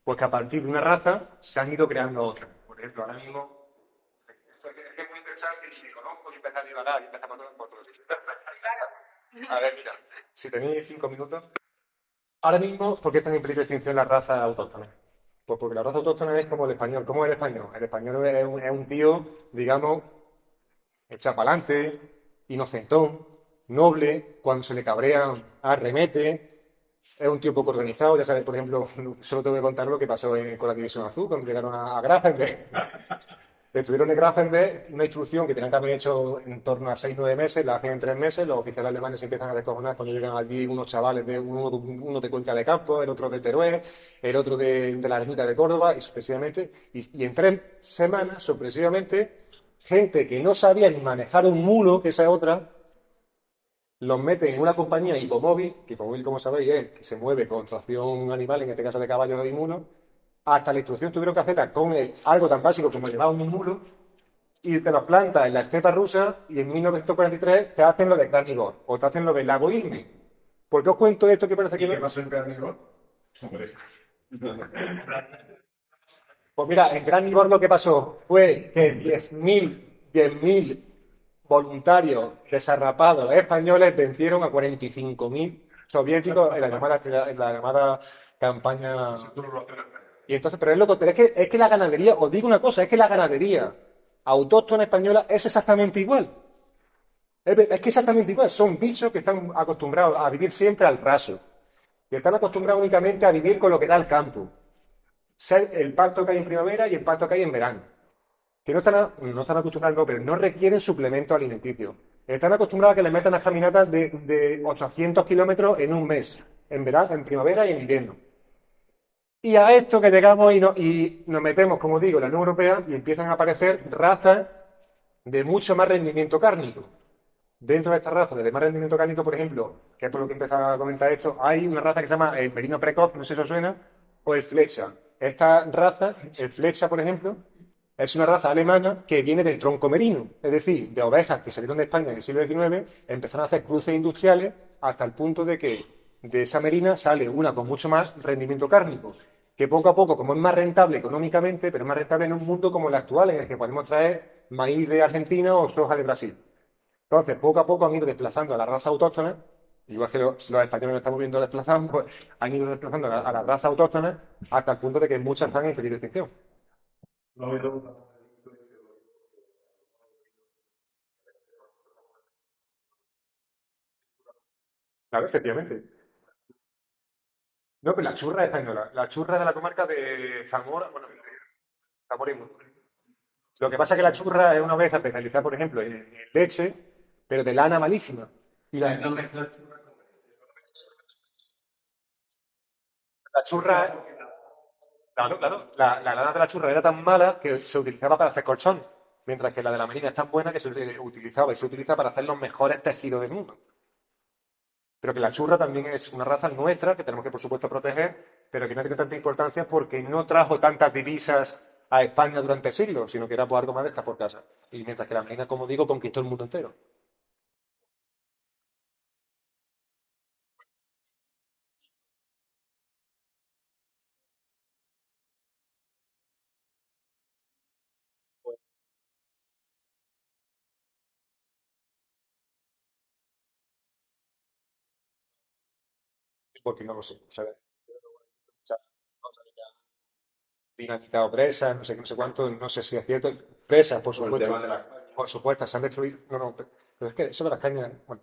[SPEAKER 1] Pues que a partir de una raza se han ido creando otras. Por ejemplo, ahora mismo, es que es muy interesante y si conozco y empezar a divagar y empezar por todos sitios. A ver, mira, si tenéis 5 minutos. Ahora mismo, ¿por qué están en peligro de extinción las razas autóctonas? Pues porque la raza autóctona es como el español. ¿Cómo es el español? El español es un tío, digamos, echa pa'lante, inocentón, noble, cuando se le cabrea, arremete, es un tío poco organizado. Ya sabes, por ejemplo, solo tengo que contar lo que pasó con la División Azul, cuando llegaron a Grafenberg. Estuvieron en Grafenberg una instrucción que tenían que haber hecho en torno a 6 o 9 meses, la hacen en 3 meses, los oficiales alemanes se empiezan a descojonar cuando llegan allí unos chavales, uno de Cuenca de Campo, el otro de Teruel, el otro de la Ermita de Córdoba, y sorpresivamente, y en 3 semanas, sorpresivamente, gente que no sabía ni manejar un mulo, que esa es otra, los meten en una compañía hipomóvil, que hipomóvil, como sabéis, es que se mueve con tracción animal, en este caso de caballos y mulos, hasta la instrucción tuvieron que hacerla con algo tan básico como llevar un mulo, y te los plantas en la estepa rusa y en 1943 te hacen lo de Kranigor o te hacen lo del lago Irmi. ¿Por qué os cuento esto que parece que
[SPEAKER 2] ¿y qué
[SPEAKER 1] no?
[SPEAKER 2] pasó en Carnívoro? Hombre,
[SPEAKER 1] Pues mira, en Kranigor lo que pasó fue que 10.000 voluntarios desarrapados españoles vencieron a 45.000 soviéticos en la llamada campaña.
[SPEAKER 2] si tú no lo haces,
[SPEAKER 1] Y entonces, pero es loco, pero es que la ganadería, os digo una cosa, es que la ganadería autóctona española es exactamente igual. Es que exactamente igual, son bichos que están acostumbrados a vivir siempre al raso, que están acostumbrados únicamente a vivir con lo que da el campo. Ser el pasto que hay en primavera y el pasto que hay en verano. Que no están acostumbrados, no, pero no requieren suplementos alimenticios. Están acostumbrados a que les metan las caminatas de 800 kilómetros en un mes, en verano, en primavera y en invierno. Y a esto que llegamos y nos metemos, como digo, en la Unión Europea y empiezan a aparecer razas de mucho más rendimiento cárnico. Dentro de estas razas de más rendimiento cárnico, por ejemplo, que es por lo que empezaba a comentar esto, hay una raza que se llama el merino precoz, no sé si os suena, o el flecha. Esta raza, el flecha, por ejemplo, es una raza alemana que viene del tronco merino, es decir, de ovejas que salieron de España en el siglo XIX, empezaron a hacer cruces industriales hasta el punto de que de esa merina sale una con mucho más rendimiento cárnico, que poco a poco, como es más rentable económicamente, pero es más rentable en un mundo como el actual, en el que podemos traer maíz de Argentina o soja de Brasil. Entonces, poco a poco han ido desplazando a la raza autóctona, igual que los españoles nos estamos viendo desplazados, pues han ido desplazando a la raza autóctona hasta el punto de que muchas están en peligro de extinción.
[SPEAKER 2] no he oído.
[SPEAKER 1] Claro, efectivamente. No, pero la churra es española. La churra de la comarca de Zamora, bueno, de Zamora y Murcia. Lo que pasa es que la churra es una oveja especializada, por ejemplo, en leche, pero de lana malísima. Y la churra, claro, claro, la lana de la churra era tan mala que se utilizaba para hacer colchón, mientras que la de la merina es tan buena que se utilizaba y se utiliza para hacer los mejores tejidos del mundo. Pero que la churra también es una raza nuestra que tenemos que, por supuesto, proteger, pero que no tiene tanta importancia porque no trajo tantas divisas a España durante siglos, sino que era por algo más de estas por casa. Y mientras que la merina, como digo, conquistó el mundo entero. Porque no lo sé, ¿sabes? Dinamitado presas, no sé qué, no sé cuánto, no sé si es cierto. Presas, por
[SPEAKER 2] Por el
[SPEAKER 1] supuesto.
[SPEAKER 2] tema de la.
[SPEAKER 1] Por supuesto, se han destruido. No, no, pero es que eso de las cañas. Bueno,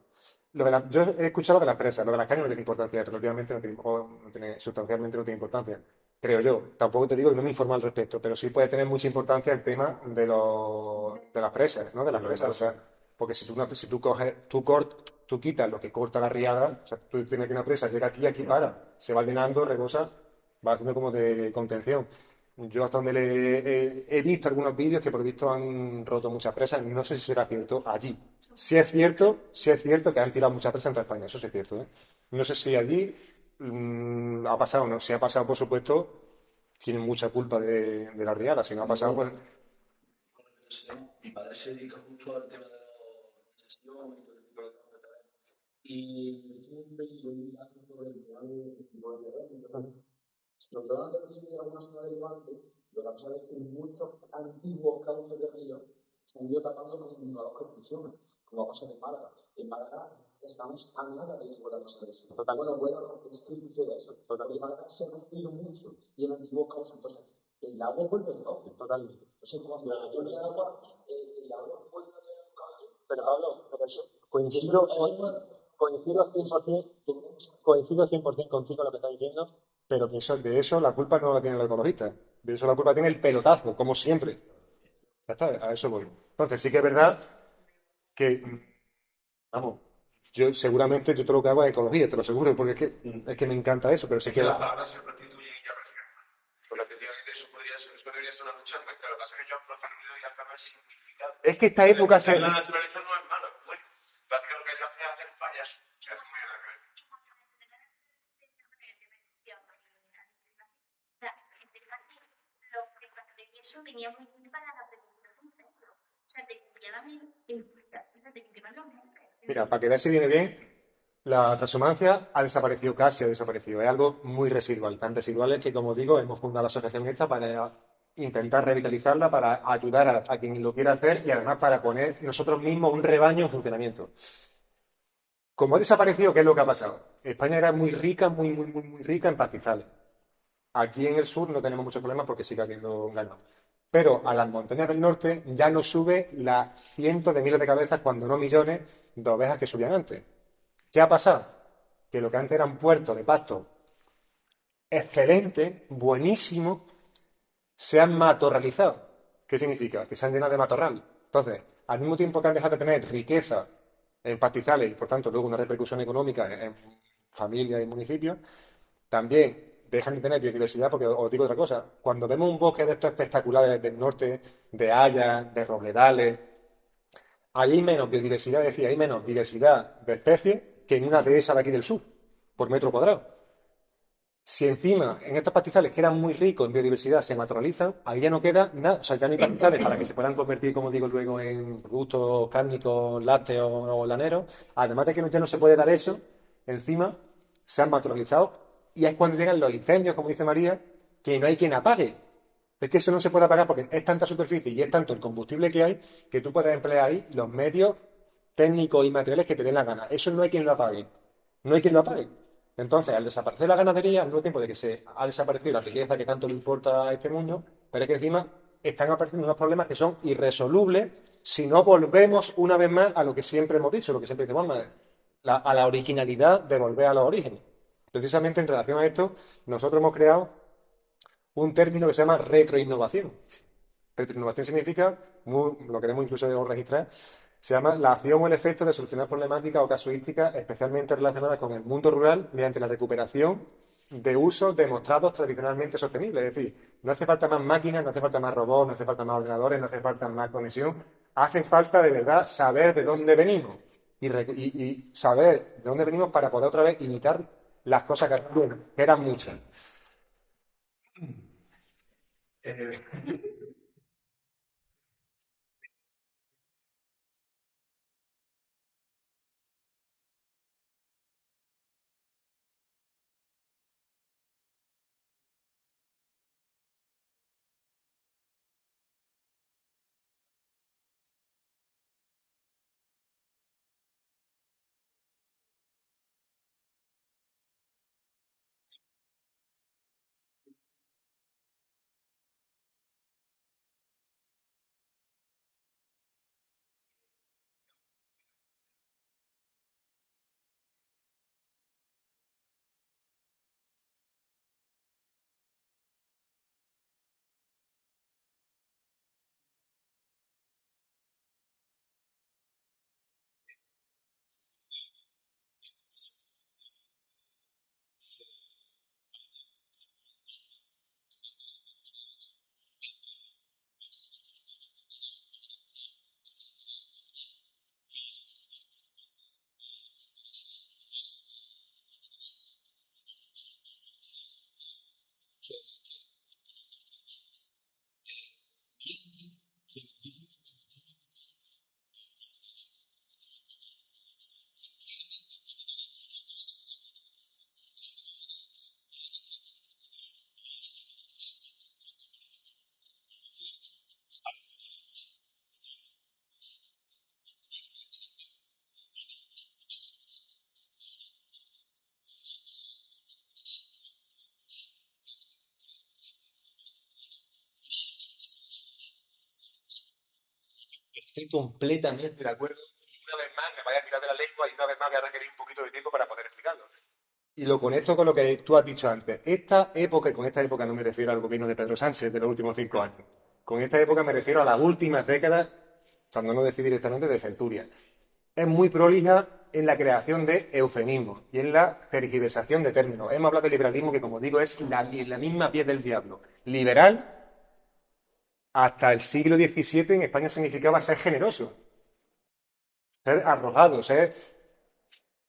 [SPEAKER 1] yo he escuchado lo de las presas, lo de las cañas no tiene importancia, relativamente no tiene, o no tiene, sustancialmente no tiene importancia, creo yo. Tampoco te digo que no me informo al respecto, pero sí puede tener mucha importancia el tema de las presas, ¿no? De las presas, o sea, porque si tú coges, tú quitas lo que corta la riada, o sea, tú tienes que una presa, llega aquí y aquí para, se va llenando, rebosa, va haciendo como de contención. Yo hasta donde he visto algunos vídeos que por visto han roto muchas presas, no sé si será cierto allí. Sí es cierto que han tirado muchas presas en toda España, eso sí es cierto, ¿eh? No sé si allí ha pasado o no. Si ha pasado, por supuesto, tienen mucha culpa de la riada. Si no ha pasado, pues
[SPEAKER 4] Mi padre se dedica justo al tema de la gestión y todo ese tipo de cosas. Y tuvo un vehículo sobre el canal de lo que van a recibir alguna zona del levante, lo que pasa es que muchos antiguos cauces de río se han ido tapando con nuevas construcciones, como pasa en Málaga. En Málaga estamos a nada de que pueda pasar eso. Total. Bueno, es que sucede eso. Total. Porque Málaga se ha construido mucho y en antiguos cauces, entonces, el agua vuelve loco. Totalmente. O sea, cuando llueve el agua, el agua vuelve a tener un cauce. Pero Pablo, pero eso, coincido 100%, coincido 100% contigo en lo que estás diciendo, pero que de eso la culpa no la tiene el ecologista. De eso la culpa tiene el pelotazo, como siempre. Ya está, a eso voy. Entonces, sí que es verdad que, vamos, yo seguramente yo todo lo que hago es ecología, te lo aseguro, porque es que me encanta eso, pero sí que...
[SPEAKER 2] Las palabras se prostituyen y ya reflejan. Pues efectivamente eso debería ser una lucha nuestra. Lo que pasa es que yo han tenido y han cambiado el significado.
[SPEAKER 1] Es que esta época se...
[SPEAKER 2] La naturaleza no es mala, es buena. Lo que ellos hacen es hacer payaso. O sea, no me da que ver.
[SPEAKER 3] Y eso venía muy bien para la prevención de incendios. O sea, te limpiaban o sea, te limpiaban los dientes.
[SPEAKER 1] Mira, para que veas si viene bien, la transhumancia ha desaparecido, casi ha desaparecido. Es algo muy residual, tan residual es que, como digo, hemos fundado la asociación esta para intentar revitalizarla, para ayudar a quien lo quiera hacer y además para poner nosotros mismos un rebaño en funcionamiento. Como ha desaparecido, ¿qué es lo que ha pasado? España era muy rica, muy rica en pastizales. Aquí en el sur no tenemos muchos problemas porque sigue habiendo ganado. Pero a las montañas del norte ya no sube las cientos de miles de cabezas, cuando no millones, de ovejas que subían antes. ¿Qué ha pasado? Que lo que antes eran puertos de pasto excelentes, buenísimos, se han matorralizado. ¿Qué significa? Que se han llenado de matorral. Entonces, al mismo tiempo que han dejado de tener riqueza en pastizales y, por tanto, luego una repercusión económica en familias y municipios, también dejan de tener biodiversidad, porque os digo otra cosa. Cuando vemos un bosque de estos espectaculares del norte, de hayas, de robledales, ahí hay menos biodiversidad, es decir, hay menos diversidad de especies que en una dehesa de aquí del sur, por metro cuadrado. Si encima en estos pastizales que eran muy ricos en biodiversidad se naturalizan, ahí ya no queda nada, o sea, ya no hay pastizales para que se puedan convertir, como digo luego, en productos cárnicos, lácteos o laneros. Además de que ya no se puede dar eso, encima se han naturalizado y es cuando llegan los incendios, como dice María, que no hay quien apague. Es que eso no se puede apagar porque es tanta superficie y es tanto el combustible que hay que tú puedes emplear ahí los medios técnicos y materiales que te den la gana. Eso no hay quien lo apague. No hay quien lo apague. Entonces, al desaparecer la ganadería, al mismo tiempo de que se ha desaparecido la riqueza que tanto le importa a este mundo, pero es que encima están apareciendo unos problemas que son irresolubles si no volvemos una vez más a lo que siempre hemos dicho, lo que siempre dice Juanma, a la originalidad de volver a los orígenes. Precisamente en relación a esto, nosotros hemos creado un término que se llama retroinnovación. Retroinnovación significa, lo queremos incluso registrar, se llama la acción o el efecto de solucionar problemáticas o casuísticas especialmente relacionadas con el mundo rural mediante la recuperación de usos demostrados tradicionalmente sostenibles. Es decir, no hace falta más máquinas, no hace falta más robots, no hace falta más ordenadores, no hace falta más conexión. Hace falta de verdad saber de dónde venimos y saber de dónde venimos para poder otra vez imitar las cosas que eran muchas.
[SPEAKER 2] Eh,
[SPEAKER 1] Estoy completamente de acuerdo. Y una vez más me vaya a tirar de la lengua y una vez más voy a requerir un poquito de tiempo para poder explicarlo. Y lo conecto con lo que tú has dicho antes. Esta época, y con esta época no me refiero al gobierno de Pedro Sánchez de los últimos 5 años. Con esta época me refiero a las últimas décadas, cuando no decir directamente de Centuria. Es muy prolija en la creación de eufemismos y en la tergiversación de términos. Hemos hablado de liberalismo, que como digo es la misma piel del diablo. Liberal, hasta el siglo XVII en España significaba ser generoso, ser arrojado, ser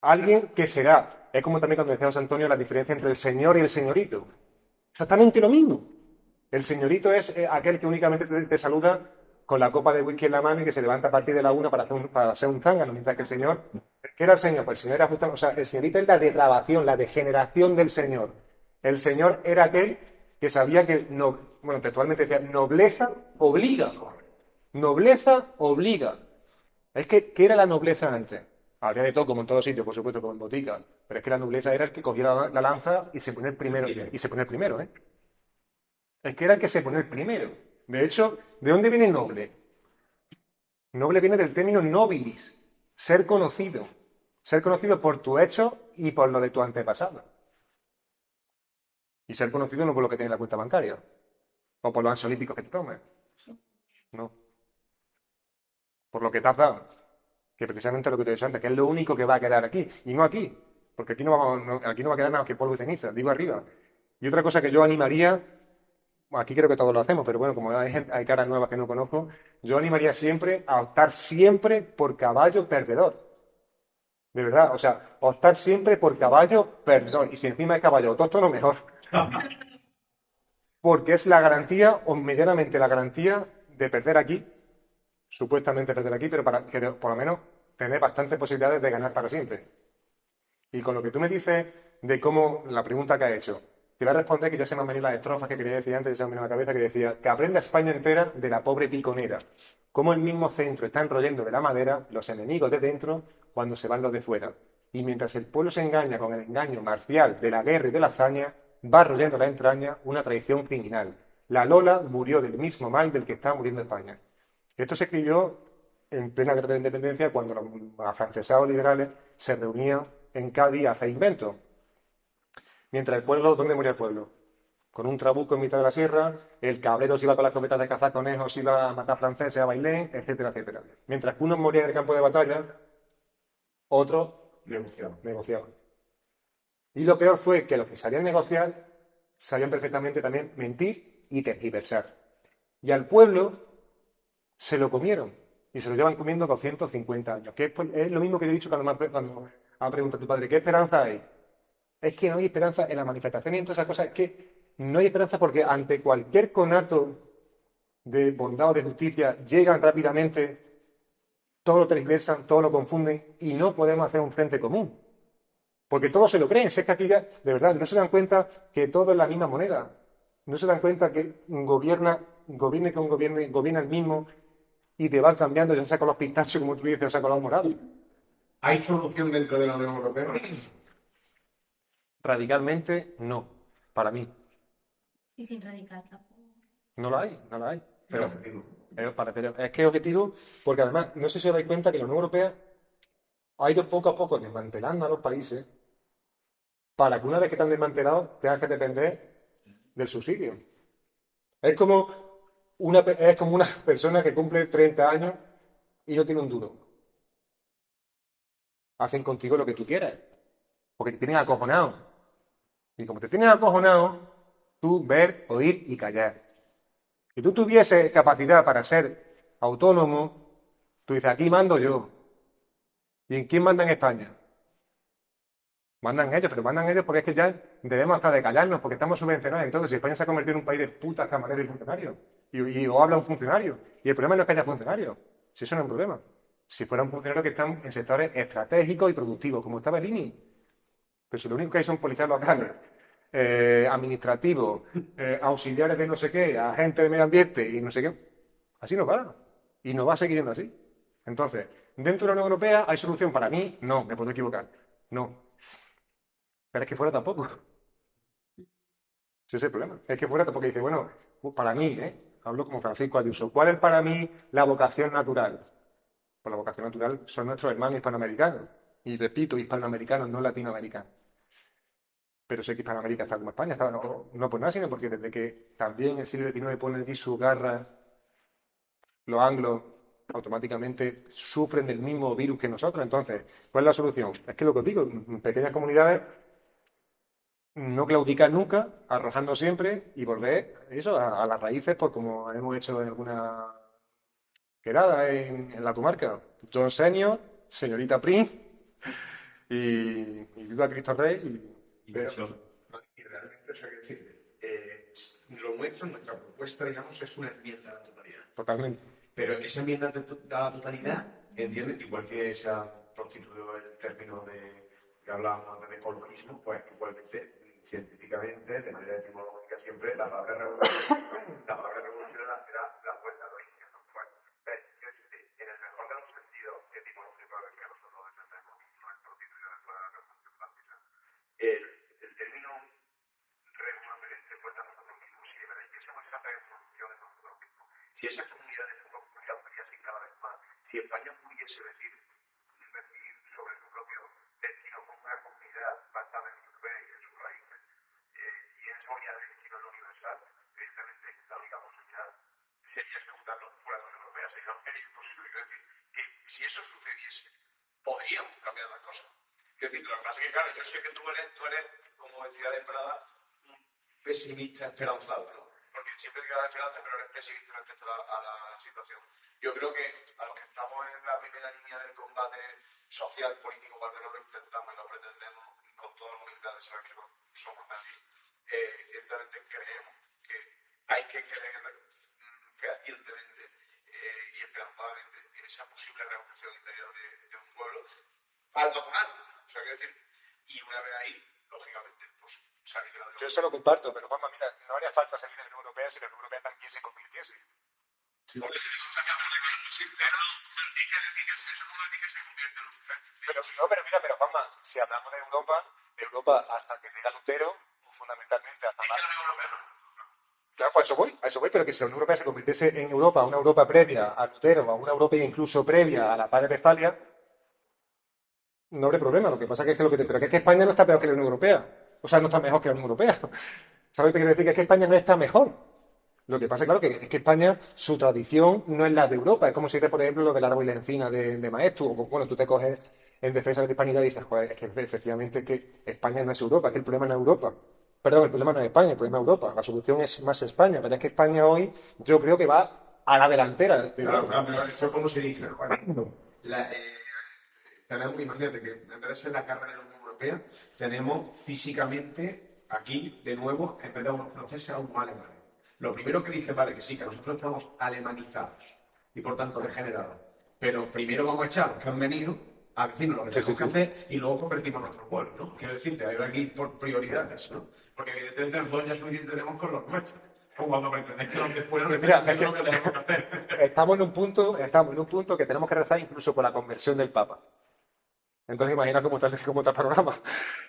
[SPEAKER 1] alguien que se da. Es como también cuando decía José Antonio la diferencia entre el señor y el señorito. Exactamente lo mismo. El señorito es aquel que únicamente te saluda con la copa de whisky en la mano y que se levanta a partir de la una para hacer un zángano, mientras que el señor, ¿qué era el señor? Pues el señor era justamente, o sea, el señorito es la depravación, la degeneración del señor. El señor era aquel que sabía que, no, bueno, textualmente decía, nobleza obliga. Nobleza obliga. Es que, ¿qué era la nobleza antes? Habría de todo, como en todos sitios, por supuesto, como en botica. Pero es que la nobleza era el que cogía la lanza y se ponía el primero. Y se ponía el primero, ¿eh? Es que era el que se ponía el primero. De hecho, ¿de dónde viene noble? Noble viene del término nobilis, ser conocido. Ser conocido por tu hecho y por lo de tu antepasado. Y ser conocido no por lo que tiene en la cuenta bancaria. O por los ansiolíticos que te tomes. No. Por lo que te has dado. Que precisamente lo que te he dicho antes, que es lo único que va a quedar aquí. Y no aquí. Porque aquí aquí no va a quedar nada que polvo y ceniza. Digo arriba. Y otra cosa que yo animaría, aquí creo que todos lo hacemos, pero bueno, como hay caras nuevas que no conozco, yo animaría siempre a optar siempre por caballo perdedor. De verdad, o sea, optar siempre por caballo perdedor. Y si encima es caballo autóctono, mejor. Porque es la garantía, o medianamente la garantía, de perder aquí, supuestamente perder aquí, pero para que por lo menos tener bastantes posibilidades de ganar para siempre. Y con lo que tú me dices de cómo, la pregunta que has hecho, te voy a responder que ya se me han venido las estrofas que quería decir antes, ya se me han venido a la cabeza, que decía, que aprenda España entera de la pobre piconera, cómo el mismo centro está enrollando de la madera los enemigos de dentro cuando se van los de fuera. Y mientras el pueblo se engaña con el engaño marcial de la guerra y de la hazaña, va royendo la entraña una traición criminal. La Lola murió del mismo mal del que está muriendo España. Esto se escribió en plena guerra de la independencia, cuando los afrancesados liberales se reunían en Cádiz a hacer inventos. Mientras el pueblo, ¿dónde moría el pueblo? Con un trabuco en mitad de la sierra, el cabrero se iba con las escopetas de cazar conejos, se iba a matar franceses a Bailén, etcétera, etcétera. Mientras que unos morían en el campo de batalla, otros negociaban. Y lo peor fue que los que sabían negociar sabían perfectamente también mentir y tergiversar. Y al pueblo se lo comieron. Y se lo llevan comiendo 250 años. Que es lo mismo que te he dicho cuando me ha preguntado tu padre, ¿qué esperanza hay? Es que no hay esperanza en la manifestación y en todas esas cosas. Es que no hay esperanza porque ante cualquier conato de bondad o de justicia llegan rápidamente, todo lo tergiversan, todo lo confunden y no podemos hacer un frente común. Porque todos se lo creen. Si es que aquí ya, de verdad, no se dan cuenta que todo es la misma moneda. No se dan cuenta que gobierne con gobierna el mismo y te van cambiando, ya sea con los pistachos, como tú dices, o sea con los morados.
[SPEAKER 2] ¿Hay solución dentro de la Unión Europea?
[SPEAKER 1] Radicalmente, no. Para mí.
[SPEAKER 3] Y sin radical tampoco.
[SPEAKER 1] No la hay, no la hay.
[SPEAKER 2] Pero
[SPEAKER 1] Pero,
[SPEAKER 2] objetivo.
[SPEAKER 1] pero es que es objetivo, porque además, no sé si os dais cuenta que la Unión Europea ha ido poco a poco desmantelando a los países para que una vez que están desmantelados tengas que depender del subsidio. Es como es como una persona que cumple 30 años y no tiene un duro. Hacen contigo lo que tú quieras, porque te tienen acojonado. Y como te tienen acojonado, tú ver, oír y callar. Si tú tuvieses capacidad para ser autónomo, tú dices, aquí mando yo. ¿Y en quién manda en España? Mandan ellos, pero mandan ellos porque es que ya debemos hasta de callarnos, porque estamos subvencionados. Entonces, si España se ha convertido en un país de putas camareros y funcionarios, o habla un funcionario, y el problema no es que haya funcionarios, si eso no es un problema. Si fuera un funcionario que están en sectores estratégicos y productivos, como estaba el INI, pero si lo único que hay son policías locales, administrativos, auxiliares de no sé qué, agentes de medio ambiente y no sé qué, así no va. Y no va a seguir siendo así. Entonces, ¿dentro de la Unión Europea hay solución para mí? No, me puedo equivocar. No. Pero es que fuera tampoco. Ese es el problema. Es que fuera tampoco dice, bueno, para mí, hablo como Francisco Ayuso, ¿cuál es para mí la vocación natural? por la vocación natural, son nuestros hermanos hispanoamericanos. Y repito, hispanoamericanos, no latinoamericanos. Pero sé que Hispanoamérica está como España, no por nada, sino porque desde que también el siglo XIX pone aquí su garra, los anglos automáticamente sufren del mismo virus que nosotros. Entonces, ¿cuál es la solución? Es que lo que os digo, en pequeñas comunidades no claudicar nunca, arrojando siempre y volver eso a las raíces, pues como hemos hecho en alguna quedada en la comarca. John Senior, señorita Prince y viva Cristo Rey.
[SPEAKER 2] Y
[SPEAKER 1] Pero,
[SPEAKER 2] eso, ¿no? Y realmente, o sea, quiero decir, lo nuestro, nuestra propuesta, digamos, es una enmienda a la totalidad.
[SPEAKER 1] totalmente.
[SPEAKER 2] Pero esa enmienda a la totalidad, entiende, igual que se ha prostituido el término que hablábamos antes de colonismo, pues igualmente, científicamente, de manera etimológica, siempre la palabra revolución era la vuelta al origen, ¿no? Pues, quiero decir, en el mejor de los sentidos etimológicos que nosotros defendemos, no el prostituido después de la revolución francesa, el término revolucionario vuelta a nosotros mismos, si de verdad hiciésemos esa revolución en nosotros mismos, si esas comunidades se ampliasen cada vez más, si España pudiese decidir sobre su propio destino como una comunidad basada en su fe y en sus raíces, y en esa unidad de destino no universal, evidentemente la única posibilidad sería ejecutarlo fuera de la Unión Europea, sería imposible. Quiero decir, que si eso sucediese, podríamos cambiar las cosas. Quiero decir, lo que pasa es que, claro, yo sé que tú eres, como decía de Prada, un pesimista esperanzado, ¿no? Porque siempre te da esperanza, pero eres pesimista respecto a la situación. Yo creo que a los que estamos en la primera línea del combate social, político, o al menos lo intentamos y lo pretendemos con toda la humildad de saber que no somos nadie, ciertamente creemos que hay que creer fehacientemente y esperanzadamente en esa posible revolución interior de un pueblo al dominarlo. O sea, quiero decir, y una vez ahí, lógicamente, pues salir de la
[SPEAKER 1] Yo eso lo comparto, pero Juanma, mira, no haría falta salir de la Unión Europea si la Unión Europea también se convirtiese.
[SPEAKER 2] Sí. Porque eso se hace hablar de que sí, pero hay que decir que eso como decir que se convierte en Lucifer.
[SPEAKER 1] Pero no, pero Juanma, si hablamos de Europa hasta que llega Lutero, fundamentalmente hasta
[SPEAKER 2] Es que la Unión Europea no.
[SPEAKER 1] Claro, pues a eso voy, pero que si la Unión Europea se convirtiese en Europa, una Europa previa a Lutero, a una Europa incluso previa a la Paz de Westfalia, no habría problema. Lo que pasa es que, pero que es que España no está peor que la Unión Europea. O sea, no está mejor que la Unión Europea. ¿Sabes qué quiero decir? Que es que España no está mejor. Lo que pasa, claro, que es que España, su tradición no es la de Europa. Es como si dices, por ejemplo, lo del árbol y la encina de Maeztu. O, bueno, tú te coges en defensa de la hispanidad y dices, joder, es que efectivamente es que España no es Europa, es que el problema no es Europa. Perdón, el problema no es España, el problema es Europa. La solución es más España. Pero es que España hoy, yo creo que va a la delantera de
[SPEAKER 2] Claro,
[SPEAKER 1] Europa.
[SPEAKER 2] pero eso como se dice, Juan. Tenemos, imagínate que en vez de ser la carrera de la Unión Europea, tenemos físicamente aquí, de nuevo, en vez de unos franceses, a unos alemanes. Lo primero que dice, vale, que sí, que nosotros estamos alemanizados y por tanto degenerados. Pero primero vamos a echar a los que han venido a decirnos lo que tenemos que hacer y luego convertimos nuestro pueblo, ¿no? Quiero decirte, hay aquí por prioridades, ¿no? Porque evidentemente nosotros ya suficiente tenemos con los nuestros. O cuando pretendáis que los de fuera no estén haciendo lo que tenemos que hacer.
[SPEAKER 1] Estamos en un punto que tenemos que rezar incluso por la conversión del Papa. Entonces imagina cómo está el panorama.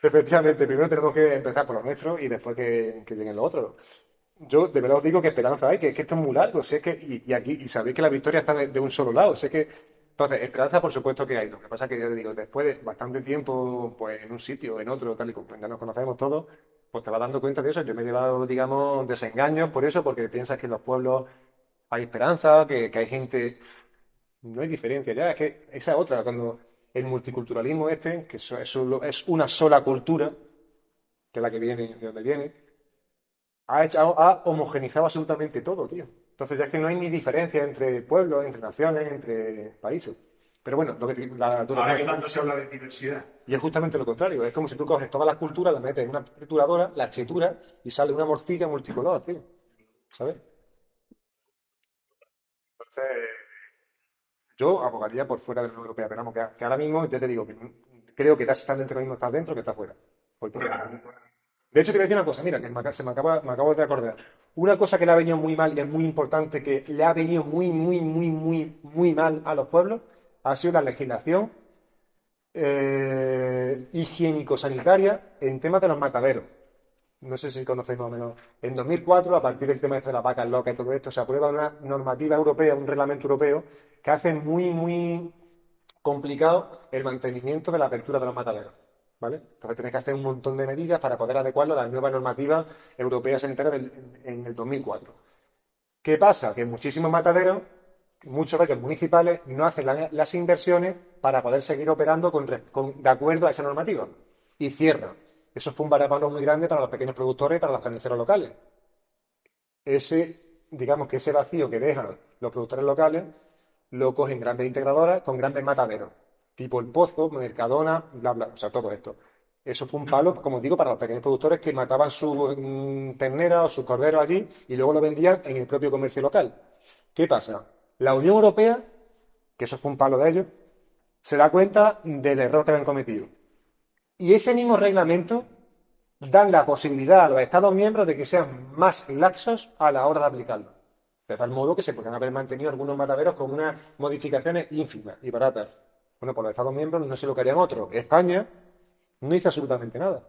[SPEAKER 1] Efectivamente, primero tenemos que empezar por lo nuestro y después que lleguen los otros. Yo de verdad os digo que esperanza hay, que es que esto es muy largo, sé que, y aquí, y sabéis que la victoria está de un solo lado, sé que, entonces, esperanza por supuesto que hay. Lo que pasa es que ya te digo, después de bastante tiempo, pues en un sitio, en otro, tal y como ya nos conocemos todos, pues te vas dando cuenta de eso. Yo me he llevado, digamos, desengaños por eso, porque piensas que en los pueblos hay esperanza, que hay gente, no hay diferencia ya, es que esa es otra, cuando el multiculturalismo este, que es una sola cultura, que es la que viene, de donde viene, ha homogeneizado absolutamente todo, tío. Entonces ya es que no hay ni diferencia entre pueblos, entre naciones, entre países. Pero bueno,
[SPEAKER 2] Ahora que tanto se habla de diversidad.
[SPEAKER 1] y es justamente lo contrario. Es como si tú coges todas las culturas, las metes en una trituradora, las trituras y sale una morcilla multicolor, tío. ¿Sabes? Entonces, yo abogaría por fuera de la Unión Europea, pero vamos, que ahora mismo, ya te digo, que creo que estás dentro lo mismo estás dentro que estás fuera. De hecho, te voy a decir una cosa, mira, que me acabo de acordar. Una cosa que le ha venido muy mal y es muy importante, que le ha venido muy mal a los pueblos, ha sido la legislación higiénico-sanitaria en temas de los mataderos. No sé si conocéis más o menos. En 2004, a partir del tema de las vacas locas y todo esto, se aprueba una normativa europea, un reglamento europeo, que hace muy complicado el mantenimiento de la apertura de los mataderos, ¿vale? Entonces tenés que hacer un montón de medidas para poder adecuarlo a las nuevas normativas europeas sanitarias en el 2004. ¿Qué pasa? Que muchísimos mataderos, muchos de ellos municipales, no hacen las inversiones para poder seguir operando de acuerdo a esa normativa y cierran. Eso fue un varapalo muy grande para los pequeños productores y para los carniceros locales. Digamos que ese vacío que dejan los productores locales lo cogen grandes integradoras con grandes mataderos, tipo El Pozo, Mercadona, bla, bla, o sea, todo esto. Eso fue un palo, como os digo, para los pequeños productores que mataban sus terneras o sus corderos allí y luego lo vendían en el propio comercio local. ¿Qué pasa? La Unión Europea, que eso fue un palo de ellos, se da cuenta del error que habían cometido. Y ese mismo reglamento dan la posibilidad a los Estados miembros de que sean más laxos a la hora de aplicarlo. De tal modo que se podrían haber mantenido algunos mataderos con unas modificaciones ínfimas y baratas. Bueno, pues los Estados miembros no sé lo que harían otros. España no hizo absolutamente nada.